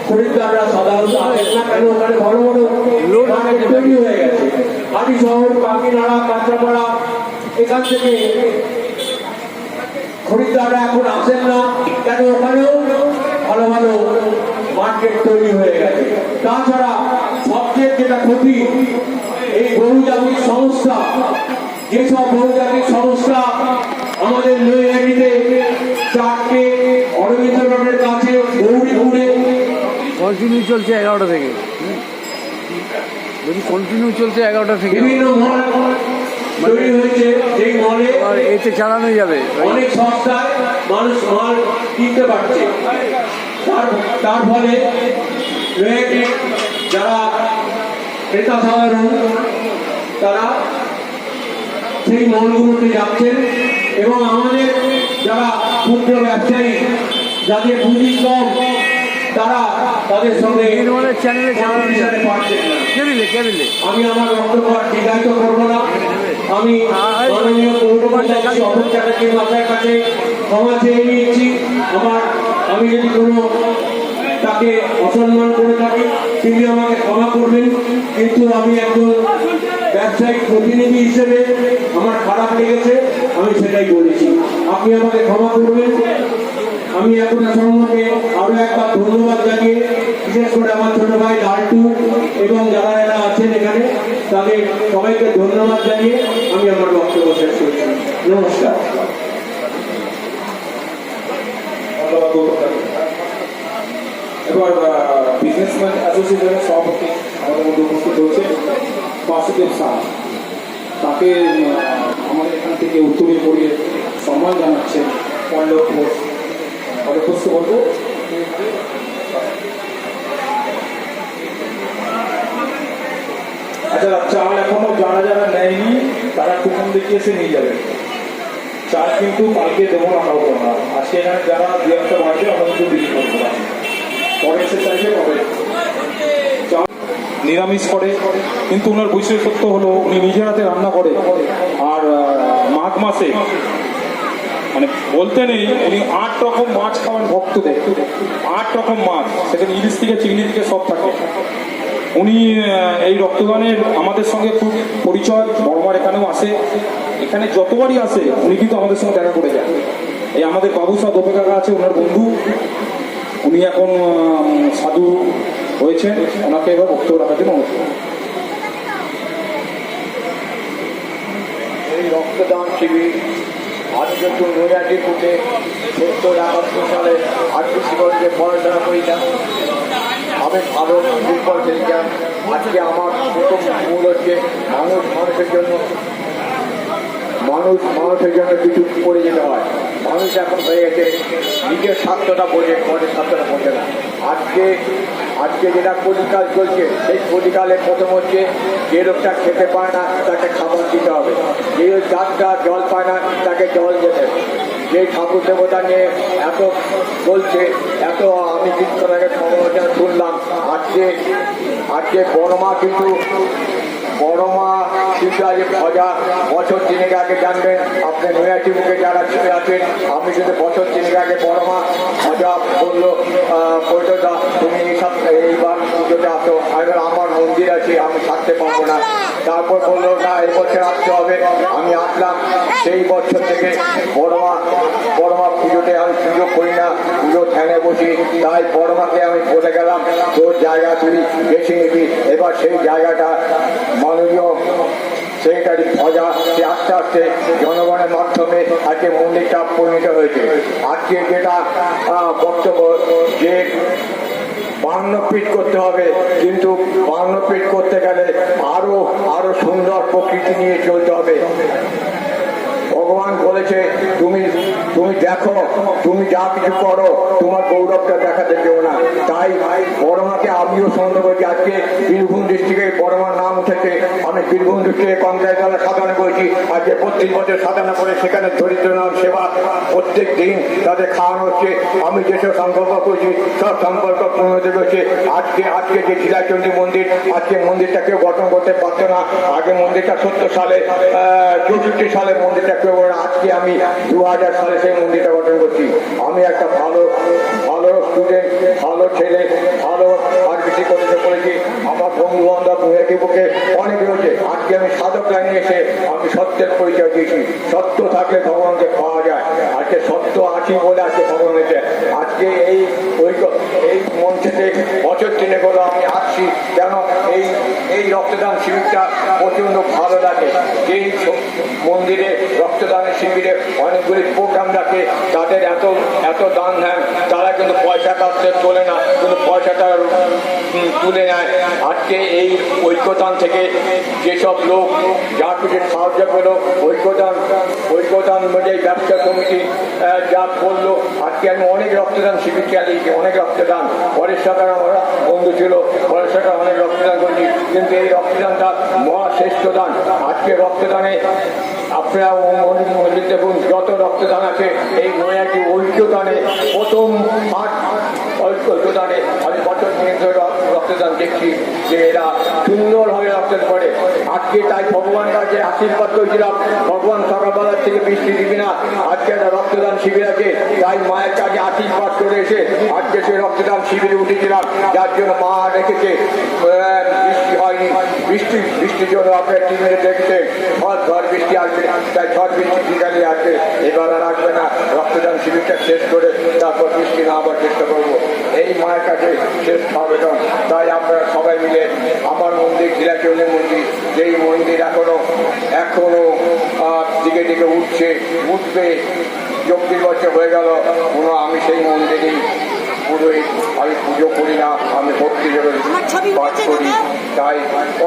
খরিদ্দাররা সাধারণত আসেন না কেন, ওখানে বড় বড় মার্কেট তৈরি হয়ে গেছে। হাটি শহর, কাকিনাড়া, কাঁচরাপাড়া, এখান থেকে খরিদ্দাররা এখন আসেন না কেন, ওখানেও ভালো ভালো মার্কেট তৈরি হয়ে গেছে। তাছাড়া সবচেয়ে যেটা ক্ষতি, এই বহুজাতিক সংস্থা, যেসব বহুজাতিক সংস্থা আমাদের নৈহাটিতে 4টে অরবিন্দ রোডের কাছে গৌরীপুরে কন্টিনিউ চলছে 11টা থেকে, যদি কন্টিনিউ চলছে 11টা থেকে, বিভিন্ন মল তৈরি হয়েছে, যেই মলে আর এতে চালানো যাবে। অনেক সস্তায় মানুষ মাল কিনতে পারছে। তার ফলে নৈহাটির যারা ক্রেতা সাধারণ তারা সেই মলগুলোতে যাচ্ছেন এবং আমাদের যারা ক্ষুদ্র ব্যবসায়ী যাদের পুঁজি কম তারা তাদের সঙ্গে নির্মলের চ্যানেলে চালানো যাবে। পারছেন না। কেবিলে আমি আমার বক্তব্য আর দীর্ঘায়িত করবো না। আমি মাননীয় পৌরমন্ত্রী অভয় চ্যাটার্জির মাথার কাছে ক্ষমা চেয়ে নিয়েছি। আমি যদি কোনো তাকে অসম্মান করে থাকি তিনি আমাকে ক্ষমা করবেন, কিন্তু আমি একজন ব্যবসায়িক প্রতিনিধি হিসেবে আমার খারাপ লেগেছে, আমি সেটাই বলেছি। আপনি আমাকে ক্ষমা করবেন। আমি এখন সম্মুখে আরো একবার ধন্যবাদ জানিয়ে, বিশেষ করে আমার ছোট ভাই লালটু এবং যারা যারা আছেন এখানে তাদের সবাইকে ধন্যবাদ জানিয়ে আমি আমার বক্তব্য শেষ করছি। নমস্কার। এবার বিজনেসম্যান অ্যাসোসিয়েশনের সভাপতি আমাদের মধ্যে উপস্থিত হচ্ছে বাসুদেব শাহ, তাকে আমাদের এখান থেকে উত্তরীয় পড়িয়ে সম্মান জানাচ্ছেন পল্লব ঘোষ। তাকে প্রশ্ন করবো। আচ্ছা, চাল এখনো যারা যারা নেয়নি তারা কুপন দেখিয়ে এসে নিয়ে যাবেন। চাল কিন্তু কালকে দেবো না কাউকে আমরা, আজকে এখানে যারা দু একটা বাড়বে আমরা কিন্তু বিক্রি করবো না। পরে এসে চাইলে পাবে। নিরামিষ করে, কিন্তু ওনার বৈশিষ্ট্য হলো উনি নিজের হাতে রান্না করে। আর মাঘ মাসে মানে বলতে নেই উনি 8 রকম মাছ খাওয়ান ভক্তদের, 8 রকম মাছ, সেখানে ইলিশ থেকে চিংড়ি থেকে সব থাকে। উনি এই রক্তদানের আমাদের সঙ্গে খুব পরিচয়, বড়মার এখানেও আসে, এখানে যতবারই আসে উনি কিন্তু আমাদের সঙ্গে দেখা করে যান। এই আমাদের বাবু সাহ দোপে কাকা আছে, ওনার বন্ধু, উনি এখন সাধু হয়েছেন, ওনাকে এবার বক্তব্য রাখার জন্য অনুরোধ। এই রক্তদান শিবির আমি কিন্তু নৈহাটি কোর্টে 70-71 সালে আর্টিসিগঞ্জে পড়াশোনা করিতাম। আমি ভালো ফুটবল খেলতাম। আজকে আমার প্রথম মূল হচ্ছে মানুষের জন্য কিছু করে যেতে হয়। মানুষ এখন হয়ে গেছে নিজের স্বার্থটা বোঝে, পরের স্বার্থটা বোঝে না। আজকে যেটা কলিকাল চলছে, সেই কলিকালে প্রথম হচ্ছে যে লোকটা খেতে পায় না তাকে খাবার দিতে হবে, যে যারটা জল পায় না তাকে জল যেতে হবে। যে ঠাকুর দেবতা নিয়ে এত বলছে, এত আমি কিছুক্ষণ আগে সমালোচনা শুনলাম। আজকে বড়মা কিন্তু আজ ভজা বছর 3 আগে জানবেন আপনি নৈহাটি মুখে যারা ছুটে আছেন, আমি কিন্তু বছর 3 আগে বড়মা ভজা বললো বৈঠকটা তুমি এইবার পুজোতে আসো। এবার আমার মন্দির আছে, আমি থাকতে পারবো না। তারপর বললো না এবছর আসতে হবে, আমি আসলাম। সেই বছর থেকে বড়মা পুজোতে আমি পুজো করি না, পুজো ধ্যানে বসি। তাই বড়মাকে আমি বলে গেলাম তোর জায়গা তুই বেছে নিবি। এবার সেই জায়গাটা মাননীয় সেক্রেটারি ভজা সে আস্তে আস্তে জনগণের মাধ্যমে আজকে মন্দিরটা পরিণত হয়েছে। আজকে যেটা বক্তব্য যে 52 ফিট করতে হবে, কিন্তু 52 ফিট করতে গেলে আরো সুন্দর প্রকৃতি নিয়ে চলতে হবে। ভগবান বলেছে তুমি দেখো, তুমি যা কিছু করো তোমার গৌরবটা দেখাতে কেউ না। তাই বড়মাকে আমিও সন্দেহ করেছি। আজকে বীরভূম ডিস্ট্রিক্টে বড়মার নাম উঠেছে, আমি বীরভূম ডিস্ট্রিক্টে পঞ্চায়েত সাধনা করেছি। আজকে 32 বছর সাধনা করে সেখানে দরিদ্র নাম সেবা প্রত্যেক দিন তাদের খাওয়ানো হচ্ছে। আমি যেসব সংকল্প করেছি সব সংকল্প পূর্ণ হচ্ছে। আজকে যে লীলাচণ্ডী মন্দির, আজকে মন্দিরটা কেউ গঠন করতে পারতো না। আগে মন্দিরটা 64 সালে 64 সালে মন্দিরটা কেউ, আজকে আমি 2000 সালে সেই মন্দিরটা গঠন করছি। আমি একটা ভালো স্টুডেন্ট, ভালো ছেলে, ভালো আরবিসি কলেজে পড়েছি। আমার বন্ধু বান্ধব নৈহাটি বুকে অনেক রয়েছে। আজকে আমি সাধক লাইনে এসে আমি সত্যের পরিচয় দিয়েছি। সত্য থাকলে ভগবানকে পাওয়া যায়। আজকে সত্য আছি বলে আজকে ভগবান হয়েছে। আজকে এই মঞ্চেতে বছর 3 হলো আমি আসছি, কেন এই এই রক্তদান শিবিরটা প্রচণ্ড ভালো লাগে। যেই মন্দিরে রক্তদানের শিবিরে অনেকগুলি প্রোগ্রাম রাখে, তাদের এত এত দান দেন, তারা কিন্তু পয়সা কাটতে তোলে না, কিন্তু পয়সাটা তুলে নেয়। আজকে এই ঐক্যদান থেকে যেসব লোক যা কিছু সাহায্য পেলো, ঐক্যদান অনুযায়ী ব্যবসা কমিটি যা করলো, আজকে আমি অনেক রক্তদান শিবির চালিয়েছি, অনেক রক্তদান। পরেশ সরকার আমার বন্ধু ছিল, পরেশ সরকার অনেক রক্তদান করেছি, কিন্তু এই রক্তদানটা মহাশ্রেষ্ঠ দান। আজকে রক্তদানে আপনারা মন্দির দেখুন, যত রক্তদান আছে এই নৈহাটি ঐক্যদানে প্রথম ঐক্যদানে আমি বছর রক্তদান দেখছি যে এরা সুন্দরভাবে রক্তদান করে। আজকে তাই ভগবানের কাছে আশীর্বাদ করেছিলাম, ভগবান সকালবেলার থেকে বৃষ্টি দিবি না, আজকে একটা রক্তদান শিবির আছে, তাই মায়ের কাছে আশীর্বাদ করে এসে আজকে সেই রক্তদান শিবিরে উঠেছিলাম, যার জন্য মা রেখেছে বৃষ্টি হয়নি। বৃষ্টির জন্য আপনার টিমে দেখতে ঝড় বৃষ্টি আসবে, তাই ঝড় বৃষ্টি বিকালে আসবে, এবার আর আসবে না। রক্তদান শিবিরটা শেষ করে তারপর বৃষ্টি না আবার চেষ্টা করবো, এই মায়ের কাছে শেষ আবেদন। তাই আপনারা সবাই মিলে আমার মন্দির ঘিরাচৌলের মন্দির, যেই মন্দির এখনো দিকে দিকে উঠবে 24 বছর হয়ে গেল, আমি সেই মন্দিরেই পুরোহিত, আমি পুজো করি না, আমি ভক্তি দেবে পাঠ করি। তাই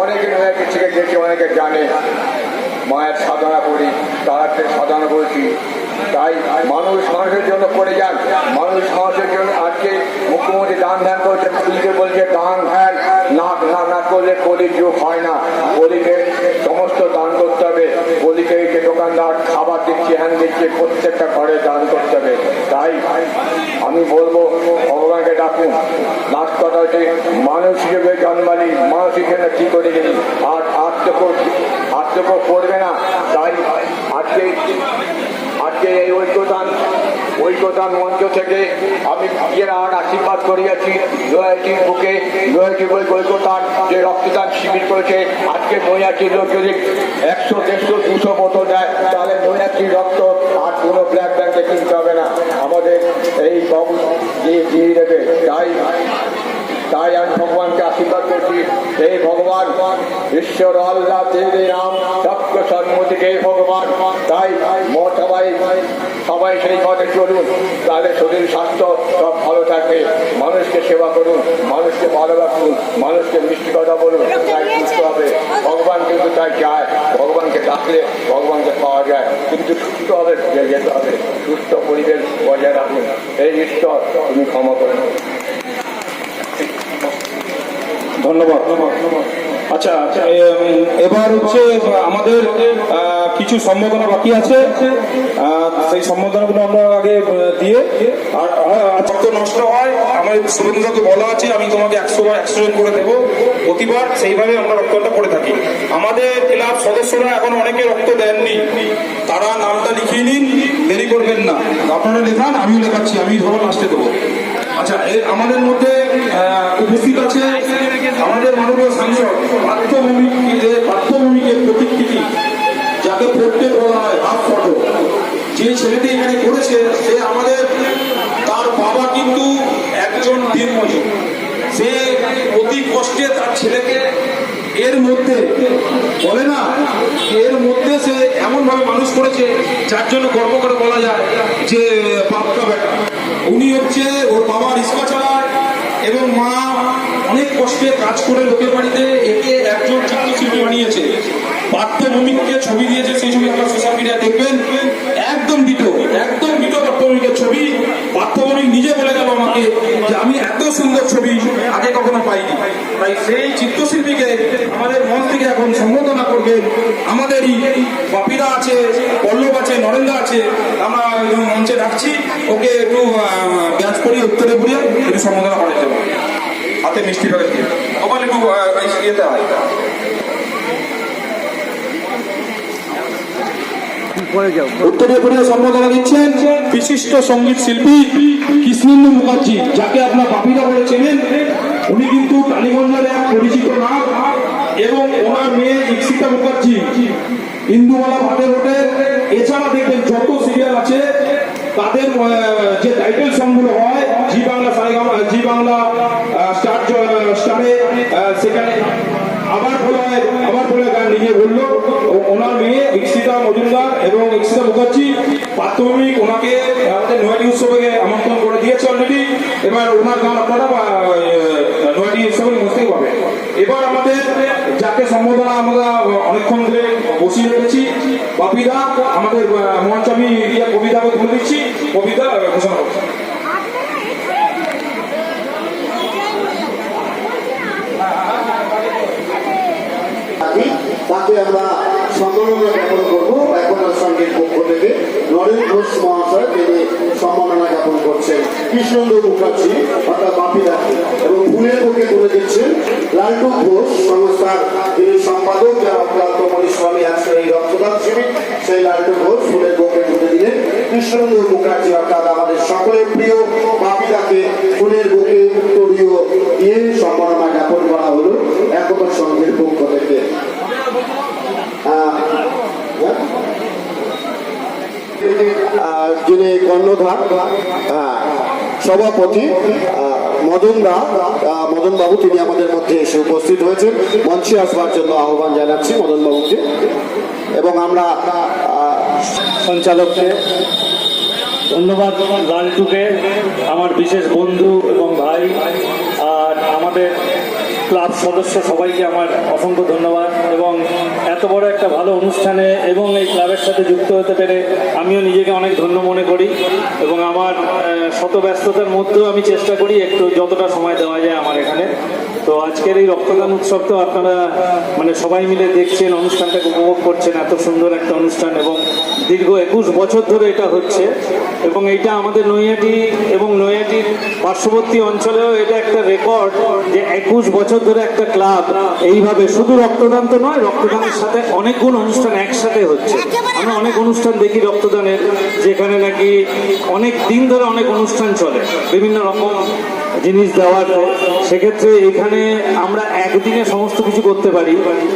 অনেকে নৈহাটি থেকে গেছে, অনেকে জানে মায়ের সাধনা করি, তারাকে সাধনা করেছি। তাই মানুষের জন্য করে যান, মানুষের জন্য। আজকে মুখ্যমন্ত্রী দান ধ্যান করছে, পুলিশে বলছে দান ধ্যান না করলে কলির যুগ হয় না, কলিকে সমস্ত দান করতে হবে। কলিকে যে দোকানদার খাবার দিচ্ছে, হ্যান দিচ্ছে, প্রত্যেকটা ঘরে দান করতে হবে। তাই আমি বলবো ভগবানকে ডাকুন। লাস্ট কথা হচ্ছে মানুষ হিসেবে জন্মালি, মানুষ হিসেবে কি করে গেলি, আর আত্মকর করবে না। তাই আজকে এই ঐক্যদান মঞ্চ থেকে আমি আর আশীর্বাদ করিয়াছি নৈহাটির বুকে, নৈহাটির ঐক্যদান যে রক্তদান শিবির করেছে। আজকে নৈহাটির লোক যদি 100, 150, 200 বোতল দেয়, তাহলে নৈহাটির রক্ত আর কোনো ব্ল্যাক ব্যাংকে কিনতে হবে না, আমাদের এই বাবু দিয়ে দেবে। তাই আমি ভগবানকে আশীর্বাদ করছি, হে ভগবান ঈশ্বর আল্লাহ তেরে রাম সবকে সম্মতি হে ভগবান। তাই সবাই সেই পথে চলুন, তাহলে শরীর স্বাস্থ্য সব ভালো থাকবে। মানুষকে সেবা করুন, মানুষকে ভালোবাসুন, মানুষকে মিষ্টি কথা বলুন, তাই সুস্থ হবে। ভগবান কিন্তু তাই চায়, ভগবানকে ডাকলে ভগবানকে পাওয়া যায়, কিন্তু সুস্থ হবে, যেতে হবে, সুস্থ পরিবেশ বজায় রাখুন। এই ঈশ্বর তুমি ক্ষমা করুন। ধন্যবাদ। আচ্ছা, এবার হচ্ছে আমাদের কিছু সম্বোধনা বাকি আছে, সেই সম্বোধনাগুলো আমরা আগে দিয়ে, আর যত নষ্ট হয় আমার শুভেন্দুকে বলা আছে আমি তোমাকে 100 জন করে দেবো প্রতিবার, সেইভাবে আমরা রক্তটা করে থাকি। আমাদের ক্লাব সদস্যরা এখন অনেকে রক্ত দেননি, তারা নামটা লিখিয়ে নিন, দেরি করবেন না। আপনারা লেখান, আমিও লেখাচ্ছি, আমি ধরো লাস্টে দেবো। আচ্ছা, আমাদের মধ্যে উপস্থিত আছে আমাদের মাননীয় সাংসদ পার্থভূমিকে প্রতিকৃতি, যাকে পড়তে বলা হয় হাফ ফটো, যে ছেলেটি এখানে করেছে সে আমাদের, তার বাবা কিন্তু একজন দিনমজুর, সে অতি কষ্টে তার ছেলেকে এর মধ্যে বলে না, এর মধ্যে সে এমন ভাবে মানুষ করেছে যার জন্য গর্ব করে বলা যায় যে পাক্কা বেটা। উনি হচ্ছে ওর বাবা রিক্সা চালায় এবং মা অনেক কষ্টে কাজ করে লোকের বাড়িতে একে একজন চিত্রশিল্পী বানিয়েছে। পার্থভূমিকে ছবি দিয়েছে, সেই ছবি আপনার সোশ্যাল মিডিয়া দেখবেন, একদম ডিটো পার্থভূমিকের ছবি। পার্থভূমিক নিজে বলে গেল আমাকে যে আমি এত সুন্দর ছবি আগে কখনো পাইনি। তাই সেই চিত্রশিল্পীকে আমাদের মঞ্চ থেকে এখন সম্বোধনা করবেন আমাদেরই বাপিরা আছে, পল্লব আছে, নরেন্দ্র আছে, আমরা মঞ্চে ডাকছি, ওকে একটু ব্যাচ করিয়ে উত্তরে ঘুরিয়ে একটু সম্বোধনা করে দেবো, হাতে মিষ্টি প্যাকেট দিয়ে ওখানে একটু ইয়েতে হয়। উত্তরে ঘুরিয়ে সম্বোধনা দিচ্ছেন বিশিষ্ট সঙ্গীত শিল্পী কৃষ্ণেন্দু মুখার্জি, যাকে আপনার বাপিরা বলে চেনেন। উনি কিন্তু টালিগঞ্জের এক পরিচিত নাম, এবং ওনার মেয়ে ইক্সিতা মুখার্জি ইন্দুমালা ভাতের হোটে। এছাড়া দেখবেন যত সিরিয়াল আছে তাদের যে টাইটেল সংগুলো হয় জি বাংলা স্টারে, সেখানে আবার ইক্সিতা মজুমদার এবং ইক্সিতা মুখার্জি প্রাথমিক ওনাকে আমাদের নয়াটি উৎসবে আমন্ত্রণ করে দিয়েছে অলরেডি। এবার ওনার গান আপনারা নয়াটি উৎসবে বুঝতেই পাবে। এবার আমাদের যাকে সম্বোধনা আমরা অনেকক্ষণ ধরে বসিয়ে রেখেছি, বাপিদা আমাদের মঞ্চ আমি কবিতাকে তুলে দিচ্ছি, কবিতা ঘোষণা করছি। তাকে আমরা সম্মাননা জ্ঞাপন করবো একতার সঙ্গীর পক্ষ থেকে। নরেন ঘোষ মহাশয় তিনি সম্মাননা জ্ঞাপন করছেন কৃষ্ণেন্দু মুখার্জি অর্থাৎ বাপিদাকে, এবং ফুলের বুকে তুলে দিচ্ছেন লালটু ঘোষ সংস্থার যিনি সম্পাদক, যারা অক্লান্ত পরিশ্রমী আজকের এই রক্তদান শিবির, সেই লালটু ঘোষ ফুলের বুকে তুলে দিলেন কৃষ্ণেন্দু মুখার্জি অর্থাৎ আমাদের সকলের প্রিয় বাপিদাকে ফুলের বুকে উত্তরীয় দিয়ে সম্মাননা জ্ঞাপন করা হলো একতার সঙ্গীর পক্ষ থেকে। যিনি কর্ণধার সভাপতি মদন বাবু, তিনি আমাদের মধ্যে এসে উপস্থিত হয়েছেন। মঞ্চে আসবার জন্য আহ্বান জানাচ্ছি মদন বাবুকে, এবং আমরা সঞ্চালককে ধন্যবাদ, লালটুকে আমার বিশেষ বন্ধু এবং ভাই, আর আমাদের ক্লাব সদস্য সবাইকে আমার অসংখ্য ধন্যবাদ। এবং এত বড় একটা ভালো অনুষ্ঠানে এবং এই ক্লাবের সাথে যুক্ত হতে পেরে আমিও নিজেকে অনেক ধন্য মনে করি, এবং আমার শত ব্যস্ততার মধ্যেও আমি চেষ্টা করি একটু যতটা সময় দেওয়া যায় আমার এখানে। তো আজকের এই রক্তদান উৎসব তো আপনারা মানে সবাই মিলে দেখছেন, অনুষ্ঠানটাকে উপভোগ করছেন, এত সুন্দর একটা অনুষ্ঠান, এবং দীর্ঘ 21 বছর ধরে এটা হচ্ছে, এবং এইটা আমাদের নৈহাটি এবং নৈহাটির পার্শ্ববর্তী অঞ্চলেও এটা একটা রেকর্ড যে 21 বছর ধরে একটা ক্লাব এইভাবে শুধু রক্তদান তো নয়, রক্তদানের সাথে অনেকগুলো অনুষ্ঠান একসাথে হচ্ছে। আমরা অনেক অনুষ্ঠান দেখি রক্তদানের, যেখানে নাকি অনেক দিন ধরে অনেক অনুষ্ঠান চলে বিভিন্ন রকম জিনিস দেওয়ার, সেক্ষেত্রে এখানে আমরা একদিনে সমস্ত কিছু করতে পারি।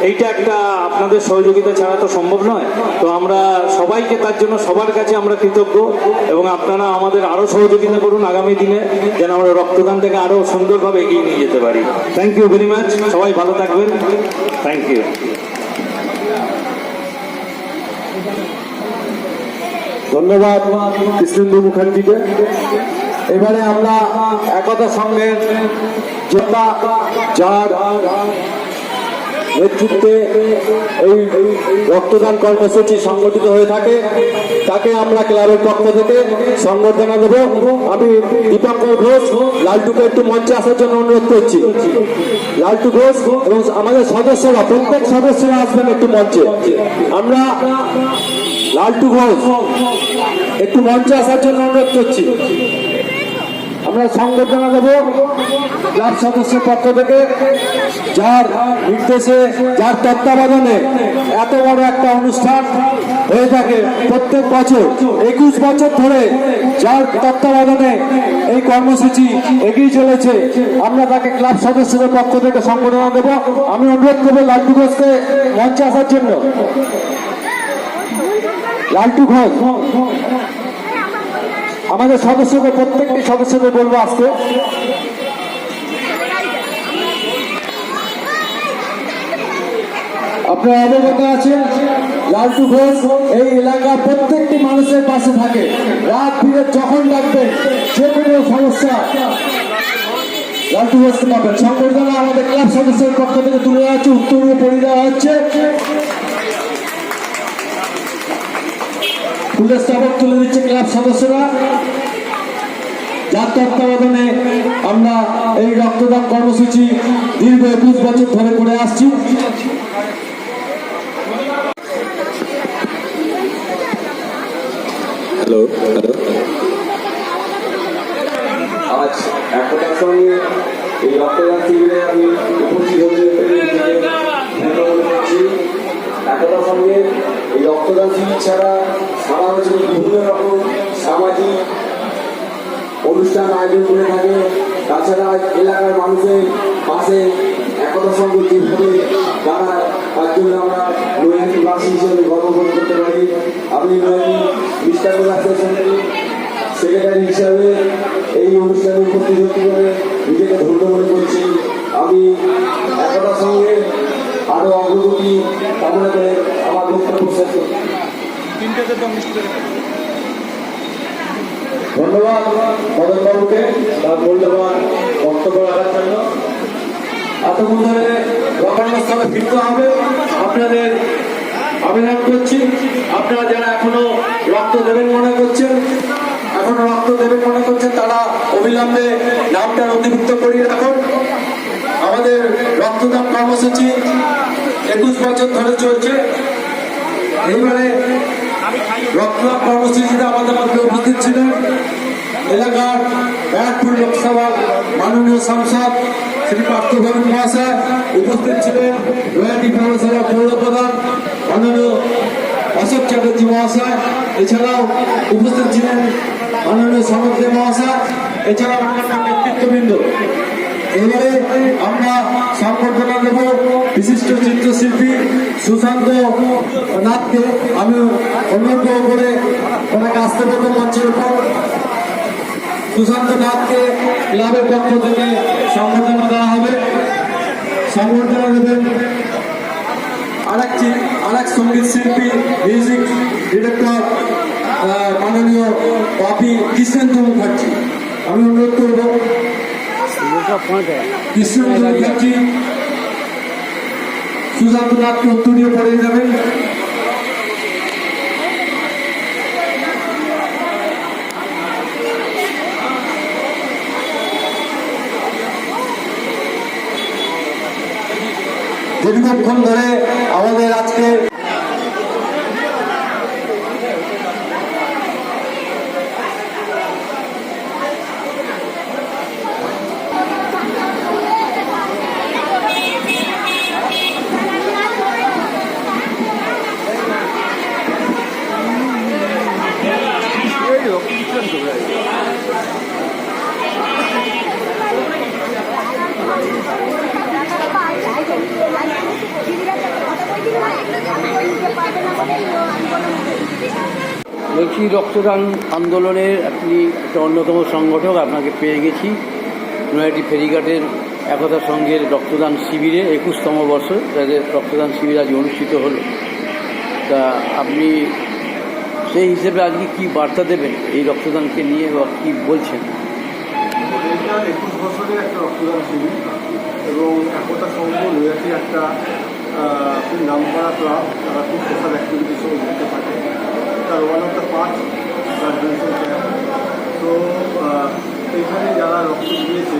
এইটা একটা আপনাদের সহযোগিতা ছাড়া তো সম্ভব নয়। তো আমরা সবাইকে তার জন্য সবার কাছে আমরা কৃতজ্ঞ, এবং আপনারা আমাদের আরো সহযোগিতা করুন আগামী দিনে, যেন আমরা রক্তদান থেকে আরো সুন্দরভাবে এগিয়ে নিয়ে যেতে পারি। থ্যাংক ইউ ভেরি মাচ, সবাই ভালো থাকবেন, থ্যাংক ইউ। ধন্যবাদ কৃষ্ণেন্দু মুখার্জিকে। এবারে আমরা একতা সঙ্গে যার নেতৃত্বে এই রক্তদান কর্মসূচি সংগঠিত হয়ে থাকে, তাকে আমরা ক্লাবের পক্ষ থেকে সংবর্ধনা দেব। আমি দীপঙ্কর ঘোষ লালটুকে একটু মঞ্চে আসার জন্য অনুরোধ করছি। লালটু ঘোষ এবং আমাদের সদস্যরা, প্রত্যেক সদস্যরা আসবেন একটু মঞ্চে। আমরা লালটু ঘোষ একটু মঞ্চে আসার জন্য অনুরোধ করছি। আমরা সংবর্ধনা দেব ক্লাব সদস্যের পক্ষ থেকে, যার নির্দেশে, যার তত্ত্বাবধানে এত বড় একটা অনুষ্ঠান হয়ে থাকে প্রত্যেক বছর। 21 বছর ধরে যার তত্ত্বাবধানে এই কর্মসূচি এগিয়ে চলেছে, আমরা তাকে ক্লাব সদস্যদের পক্ষ থেকে সংবর্ধনা দেব। আমি অনুরোধ করবো লালটু ঘোষকে মঞ্চে আসার জন্য। লালটু ঘোষ আমাদের সদস্যদের, প্রত্যেকটি সদস্যদের বলবো আসতে। আপনারা অবগত আছেন লালটু ঘোষ এই এলাকার প্রত্যেকটি মানুষের পাশে থাকে। রাত ভিড়ে যখন ডাকবেন, যে কোনো সমস্যা লালটু ঘোষকে পাবেন। সংবর্ধনা আমাদের ক্লাব সদস্যের পক্ষ থেকে তুলে দেওয়া হচ্ছে, উত্তরীয় পরিয়ে দেওয়া হচ্ছে। ফুলের স্তবক তুলে দিচ্ছে ক্লাব সদস্যরা, যার তত্ত্বাবধানে আমরা এই রক্তদান কর্মসূচি দীর্ঘ 21 বছর ধরে করে আসছি। হ্যালো, আজ একতার সঙ্গে এই রক্তদান শিবিরে আমি উপস্থিত হতে পেরে ধন্যবাদ করছি। একতার সঙ্গে এই রক্তদান শিবির ছাড়া সারা বছর বিভিন্ন রকম সামাজিক অনুষ্ঠান আয়োজন করে থাকে। তাছাড়া এলাকার মানুষের পাশে একতার সঙ্গে যেভাবে দাঁড়ায়, তার জন্য আমরা নৈহাটিবাসী হিসেবে গর্ববোধ করতে পারি। আমি নৈহাটি বিস্তারিত সেক্রেটারি হিসাবে এই অনুষ্ঠানে উপস্থিত হতে পারে নিজেকে ধন্য মনে করছি। আমি একতার সঙ্গে আরো অগ্রগতি কামনা করে আমার বক্তব্য ধন্যবাদ মদন বাবুকে তার মূল্যবান বক্তব্য রাখার জন্য। এতক্ষণ ধরে রক্ষণস্থলে ফিরতে হবে, আপনাদের আবেদন করছি আপনারা যারা এখনো রক্ত দেবেন মনে করছেন তারা অবিলম্বে নামটা নথিভুক্ত করিয়ে রাখুন। আমাদের রক্তদান কর্মসূচি 21 বছর ধরে চলছে। এইবারে রক্তদান কর্মসূচিতে আমাদের মধ্যে উপস্থিত ছিলেন এলাকার ব্যারাকপুর লোকসভার মাননীয় সাংসদ শ্রী পার্থভূষণ মহাশয়, উপস্থিত ছিলেন নৈহাটি পৌরসভার পৌর প্রধান মাননীয় অশোক চ্যাটার্জি মহাশয়, এছাড়াও উপস্থিত ছিলেন মাননীয় সমুদ্র মহাশয়, এছাড়াও অন্যান্য নেতৃত্ববৃন্দ। এবারে আমরা সংবর্ধনা দেব বিশিষ্ট চিত্রশিল্পী সুশান্ত নাথকে। আমি অনুরোধ করে ওনাকে আসতে পারবো মঞ্চের উপর। সুশান্ত নাথকে ক্লাবের পক্ষ থেকে সংবর্ধনা দেওয়া হবে। সংবর্ধনা দেবেন আরেক সঙ্গীত শিল্পী, মিউজিক ডিরেক্টর মাননীয় বাপি কৃষ্ণেন্দু মুখার্জি। আমি অনুরোধ করব কৃষ্ণেন্দু মুখার্জি সুশান্ত নাথকে উত্তরীয় পড়িয়ে যাবেন। দীর্ঘক্ষণ ধরে আমাদের আজকে বলছি রক্তদান আন্দোলনের আপনি একটা অন্যতম সংগঠক, আপনাকে পেয়ে গেছি নৈহাটি ফেরিঘাটের একতা সংঘের রক্তদান শিবিরে 21তম বর্ষ যাদের রক্তদান শিবির আজ অনুষ্ঠিত হলো। তা আপনি সেই হিসেবে আজকে কি বার্তা দেবেন এই রক্তদানকে নিয়ে বা কী বলছেন? এটা 21 বছরের একটা রক্তদান শিবির এবং একতা সংঘ নৈহাটির একটা খুব নাম করা ক্লাব, তারা খুব সোশ্যাল অ্যাক্টিভিটির সঙ্গে যুক্ত থাকে। তার one of the part blood donation camp. তো এখানে যারা রক্ত দিয়েছে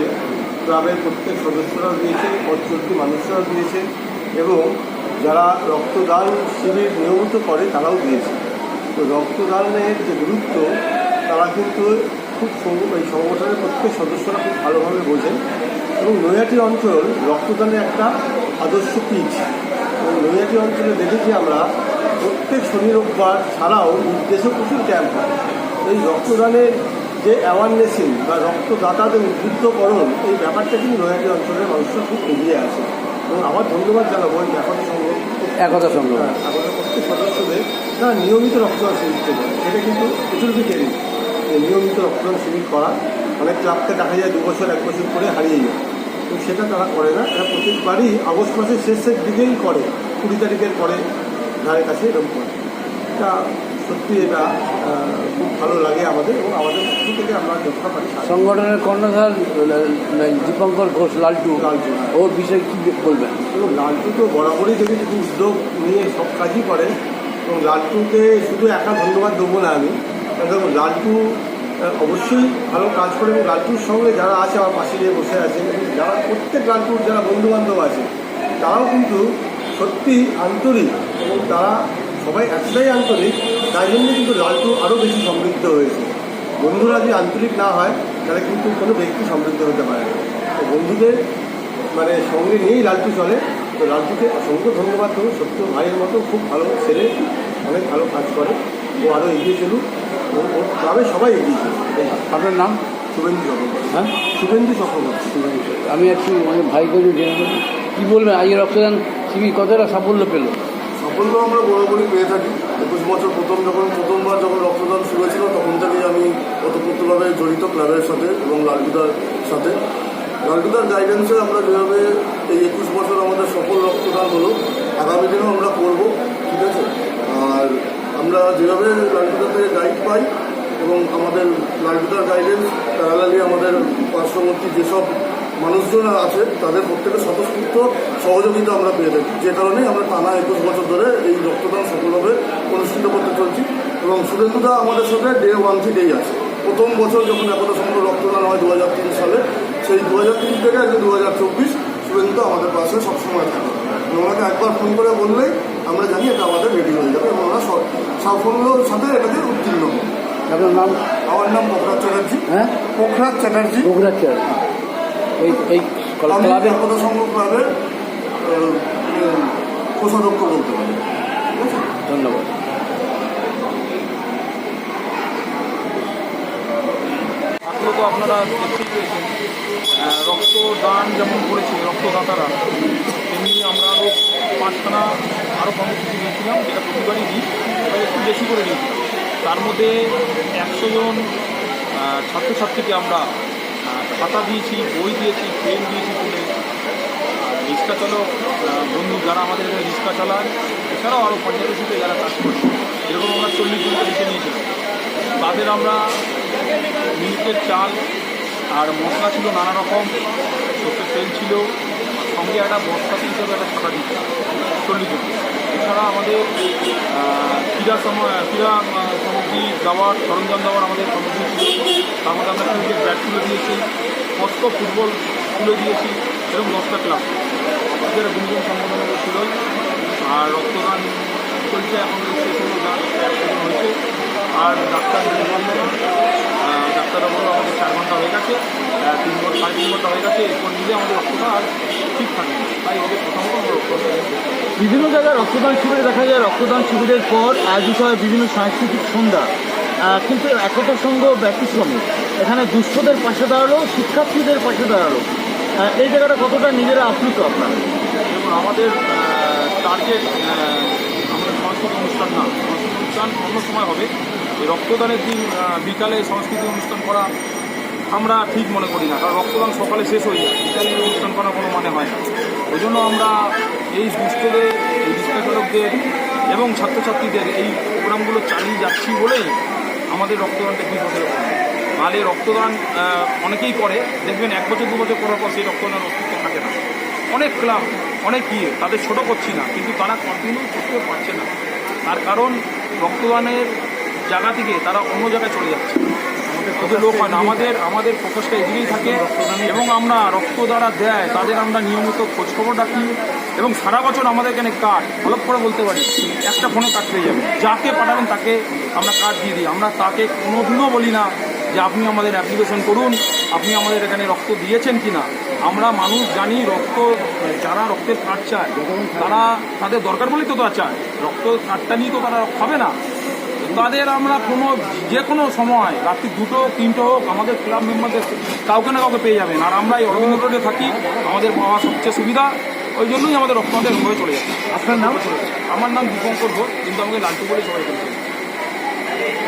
ক্লাবের প্রত্যেক সদস্যরাও দিয়েছে, পথচলতি মানুষরাও দিয়েছে এবং যারা রক্তদান শিবির নিয়মিত করে তারাও দিয়েছে। তো রক্তদানের যে গুরুত্ব তারা কিন্তু খুব এই সংগঠনের প্রত্যেক সদস্যরা খুব ভালোভাবে বোঝেন এবং নৈহাটি অঞ্চল রক্তদানের একটা আদর্শ পিচ। এবং নৈহাটি অঞ্চলে দেখেছি আমরা প্রত্যেক শনি রোববার ছাড়াও নির্দেশে প্রচুর ক্যাম্প হয়। এই রক্তদানের যে অ্যাওয়ারনেসিং বা রক্তদাতাদের উদ্বুদ্ধকরণ, এই ব্যাপারটা কিন্তু নৈহাটি অঞ্চলের মানুষরা খুব এগিয়ে আছে এবং আমার ধন্যবাদ জানাবো এই একতা সংঘ প্রত্যেক সদস্যদের তারা নিয়মিত রক্তদান শিবির করে। এটা কিন্তু প্রচুর দিকেরই নিয়মিত রক্তদান শিবির করা। অনেক ক্লাবকে দেখা যায় 2 বছর 1 বছর করে হারিয়ে যায়, তো সেটা তারা করে না। এরা প্রত্যেকবারই আগস্ট মাসের শেষের দিকেই করে, 20 তারিখের পরে ধারে কাছে এরকম করে। এটা সত্যি এটা খুব ভালো লাগে আমাদের এবং আমাদের পক্ষ থেকে আমরা যতটা পারি। সংগঠনের কর্ণধার দীপঙ্কর ঘোষ লালটু, ওর বিষয়ে কী বলবেন? এবং লালটু তো বরাবরই দেখেছি খুব উদ্যোগ নিয়ে সব কাজই করেন এবং লালটুকে শুধু একা ধন্যবাদ দেবো না আমি, কারণ লালটু অবশ্যই ভালো কাজ করে এবং লালটুর সঙ্গে যারা আছে আমার পাশে যে বসে আছেন এবং যারা প্রত্যেক লালটুর যারা বন্ধুবান্ধব আছে তারাও কিন্তু সত্যি আন্তরিক এবং তারা সবাই এতটাই আন্তরিক, তাই জন্য কিন্তু লালটু আরও বেশি সমৃদ্ধ হয়েছে। বন্ধুরা যদি আন্তরিক না হয় তাহলে কিন্তু কোনো ব্যক্তি সমৃদ্ধ হতে পারে না। তো বন্ধুদের মানে সঙ্গে নিয়েই লালটু চলে। তো লালটুকে অসংখ্য ধন্যবাদ দেবো, সত্য ভাইয়ের মতো খুব ভালো ছেলে, অনেক ভালো কাজ করে, ও আরও এগিয়ে চলুক এবং ওর গ্রামে সবাই এগিয়ে চলুক। আপনার নাম? শুভেন্দু চক্রবর্তী। হ্যাঁ, শুভেন্দু চক্রবর্তী। আমি একটু মানে ভাইকে কী বলবেন আজকে রক্তদান শিবির কতটা সাফল্য পেল? সাফল্য আমরা বরাবরই পেয়ে থাকি। 21 বছর প্রথমবার যখন রক্তদান শুরু হয়েছিল তখন থেকেই আমি ওতপ্রোতভাবে জড়িত ক্লাবের সাথে এবং লালটুদার সাথে। লালটুদার গাইডেন্সে আমরা যেভাবে এই 21 বছর আমাদের সফল রক্তদান হলো, আগামী দিনেও আমরা করবো, ঠিক আছে। আর আর আমরা যেভাবে লালটুদা থেকে গাইড পাই এবং আমাদের লালটুদার গাইডেন্স প্যারালালি আমাদের পার্শ্ববর্তী যেসব মানুষজন আছে তাদের প্রত্যেকের স্বতঃস্ফূর্ত সহযোগিতা আমরা পেয়ে থাকি, যে কারণেই আমরা টানা 21 বছর ধরে এই রক্তদান সফলভাবে অনুষ্ঠিত করতে চলছি। এবং সুরেন্দুদা আমাদের সাথে ডে 1 থেকেই আছে। প্রথম বছর যখন একতা সংঘ রক্তদান হয় 2003 সালে, সেই 2003 থেকে আজকে 2024 সুরেন্দুদা আমাদের পাশে সবসময় থাকে। ওনাকে একবার ফোন করে বললেই আমরা জানি এটা আমাদের রেডি হয়ে যাবে এবং ওরা সাফল্যের সাথে এটাকে উত্তীর্ণ হবে। আপনার নাম? আমার নাম পোখরাজ চ্যাটার্জি। হ্যাঁ, পোখরাজ চ্যাটার্জি। বগুড়ার চেয়ার। এই ক্লাবের একতা সংঘ ক্লাবের কোষাধ্যক্ষ বলতে পারি। ধন্যবাদ। আসলে তো আপনারা দেখতেই পেয়েছেন, রক্তদান যেমন করেছে রক্তদাতারা, তেমনি আমরা আরও 5খানা আরও কর্মসূচি নিয়েছিলাম, যেটা প্রতিবারই দিই, তবে একটু বেশি করে নিয়েছি। তার মধ্যে 100 জন ছাত্রছাত্রীকে আমরা খাতা দিয়েছি, বই দিয়েছি, ট্রেন দিয়েছি তুলে। আর রিক্সা চালক বন্ধু যারা আমাদের এখানে রিক্সা চালান, এছাড়াও আরও পঞ্চায়েতে যারা কাজ করছে, এরকম আমরা 40 জনকে লিখে নিয়েছিলাম। তাদের আমরা মিনিকের চাল আর মশলা ছিল নানা রকম, সর্ষের তেল ছিল, সঙ্গে একটা বস্তা হিসেবে একটা ছাতা দিচ্ছে 40 জন। এছাড়া আমাদের ক্রীড়া সামগ্রী দেওয়ার, সরঞ্জাম দেওয়ার আমাদের সামগ্রী ছিল। তার মধ্যে আমরা ক্রিকেট ব্যাট তুলে দিয়েছি, স্পষ্ট ফুটবল তুলে দিয়েছি, এরকম 10টা ক্লাব আমাদের গুঞ্জন সম্বোধন ছিলই। আর রক্তদান চলছে, এখন শেষ হলো গান 100 জন হয়েছে। আর ডাক্তাররা বললো আমাদের 4 ঘন্টা হয়ে গেছে, 3 ঘন্টা 3.5 ঘন্টা হয়ে গেছে, এরপর নিলে আমাদের রক্তটা আর ঠিক থাকে না, তাই ওদের প্রথমত আমরা রক্তদান। বিভিন্ন জায়গায় রক্তদান শিবিরে দেখা যায় রক্তদান শিবিরের পর আয়োজিত হয় বিভিন্ন সাংস্কৃতিক সন্ধ্যা, কিন্তু একতা সংঘ ব্যতিক্রমী। এখানে দুস্থদের পাশে দাঁড়ালো, শিক্ষার্থীদের পাশে দাঁড়ালো। এই জায়গাটা কতটা নিজেরা আপ্লুত আপনারা? এবং আমাদের টার্গেট আমাদের সাংস্কৃতিক অনুষ্ঠান না, সাংস্কৃতিক অনুষ্ঠান অন্য সময় হবে। এই রক্তদানের দিন বিকালে সাংস্কৃতিক অনুষ্ঠান করা আমরা ঠিক মনে করি না, কারণ রক্তদান সকালে শেষ হয়ে যায়, বিকালে অনুষ্ঠান করার কোনো মানে হয় না। ওই জন্য আমরা এই দুস্থদের, এই রিক্সা চালকদের এবং ছাত্রছাত্রীদের এই প্রোগ্রামগুলো চালিয়ে যাচ্ছি বলেই আমাদের রক্তদানটা 20 বছরের পর। নাহলে রক্তদান অনেকেই করে, দেখবেন 1 বছর 2 বছর করার পর সেই রক্তদানের অস্তিত্ব থাকে না। অনেক ক্লাব, অনেক তাদের ছোটো করছি না, কিন্তু তারা কন্টিনিউ করতে পারছে না। তার কারণ রক্তদানের জায়গা থেকে তারা অন্য জায়গায় চলে যাচ্ছে, ওদের লোক হয় না। আমাদের ফোকাসটা এদিকেই থাকে এবং আমরা রক্ত যারা দেয় তাদের আমরা নিয়মিত খোঁজখবর রাখি এবং সারা বছর আমাদের এখানে কার্ড হলপ করে বলতে পারি, একটা ফোনে কার্ড পেয়ে যাবে, যাকে পাঠাবেন তাকে আমরা কার্ড দিয়ে দিই। আমরা তাকে কোনোদিনও বলি না যে আপনি আমাদের অ্যাপ্লিকেশন করুন, আপনি আমাদের এখানে রক্ত দিয়েছেন কি না। আমরা মানুষ জানি রক্ত, যারা রক্তের কার্ড চায় তারা তাদের দরকার বলেই তো তারা চায়, রক্ত কার্ডটা নিয়ে তো তারা খাবে না। তাদের আমরা যে কোনো সময় রাত্রি 2টো 3টে হোক আমাদের ক্লাব মেম্বারদের কাউকে না কাউকে পেয়ে যাবেন। আর আমরা এই অরবিন্দ রোডে থাকি, আমাদের পাওয়া সবচেয়ে সুবিধা, ওই জন্যই আমাদের রক্ত আমাদের হয়ে চলে যাচ্ছে। আপনার নাম? আমার নাম দীপঙ্কর ঘোষ, কিন্তু আমাকে লালটু বলে সবাই বলছে।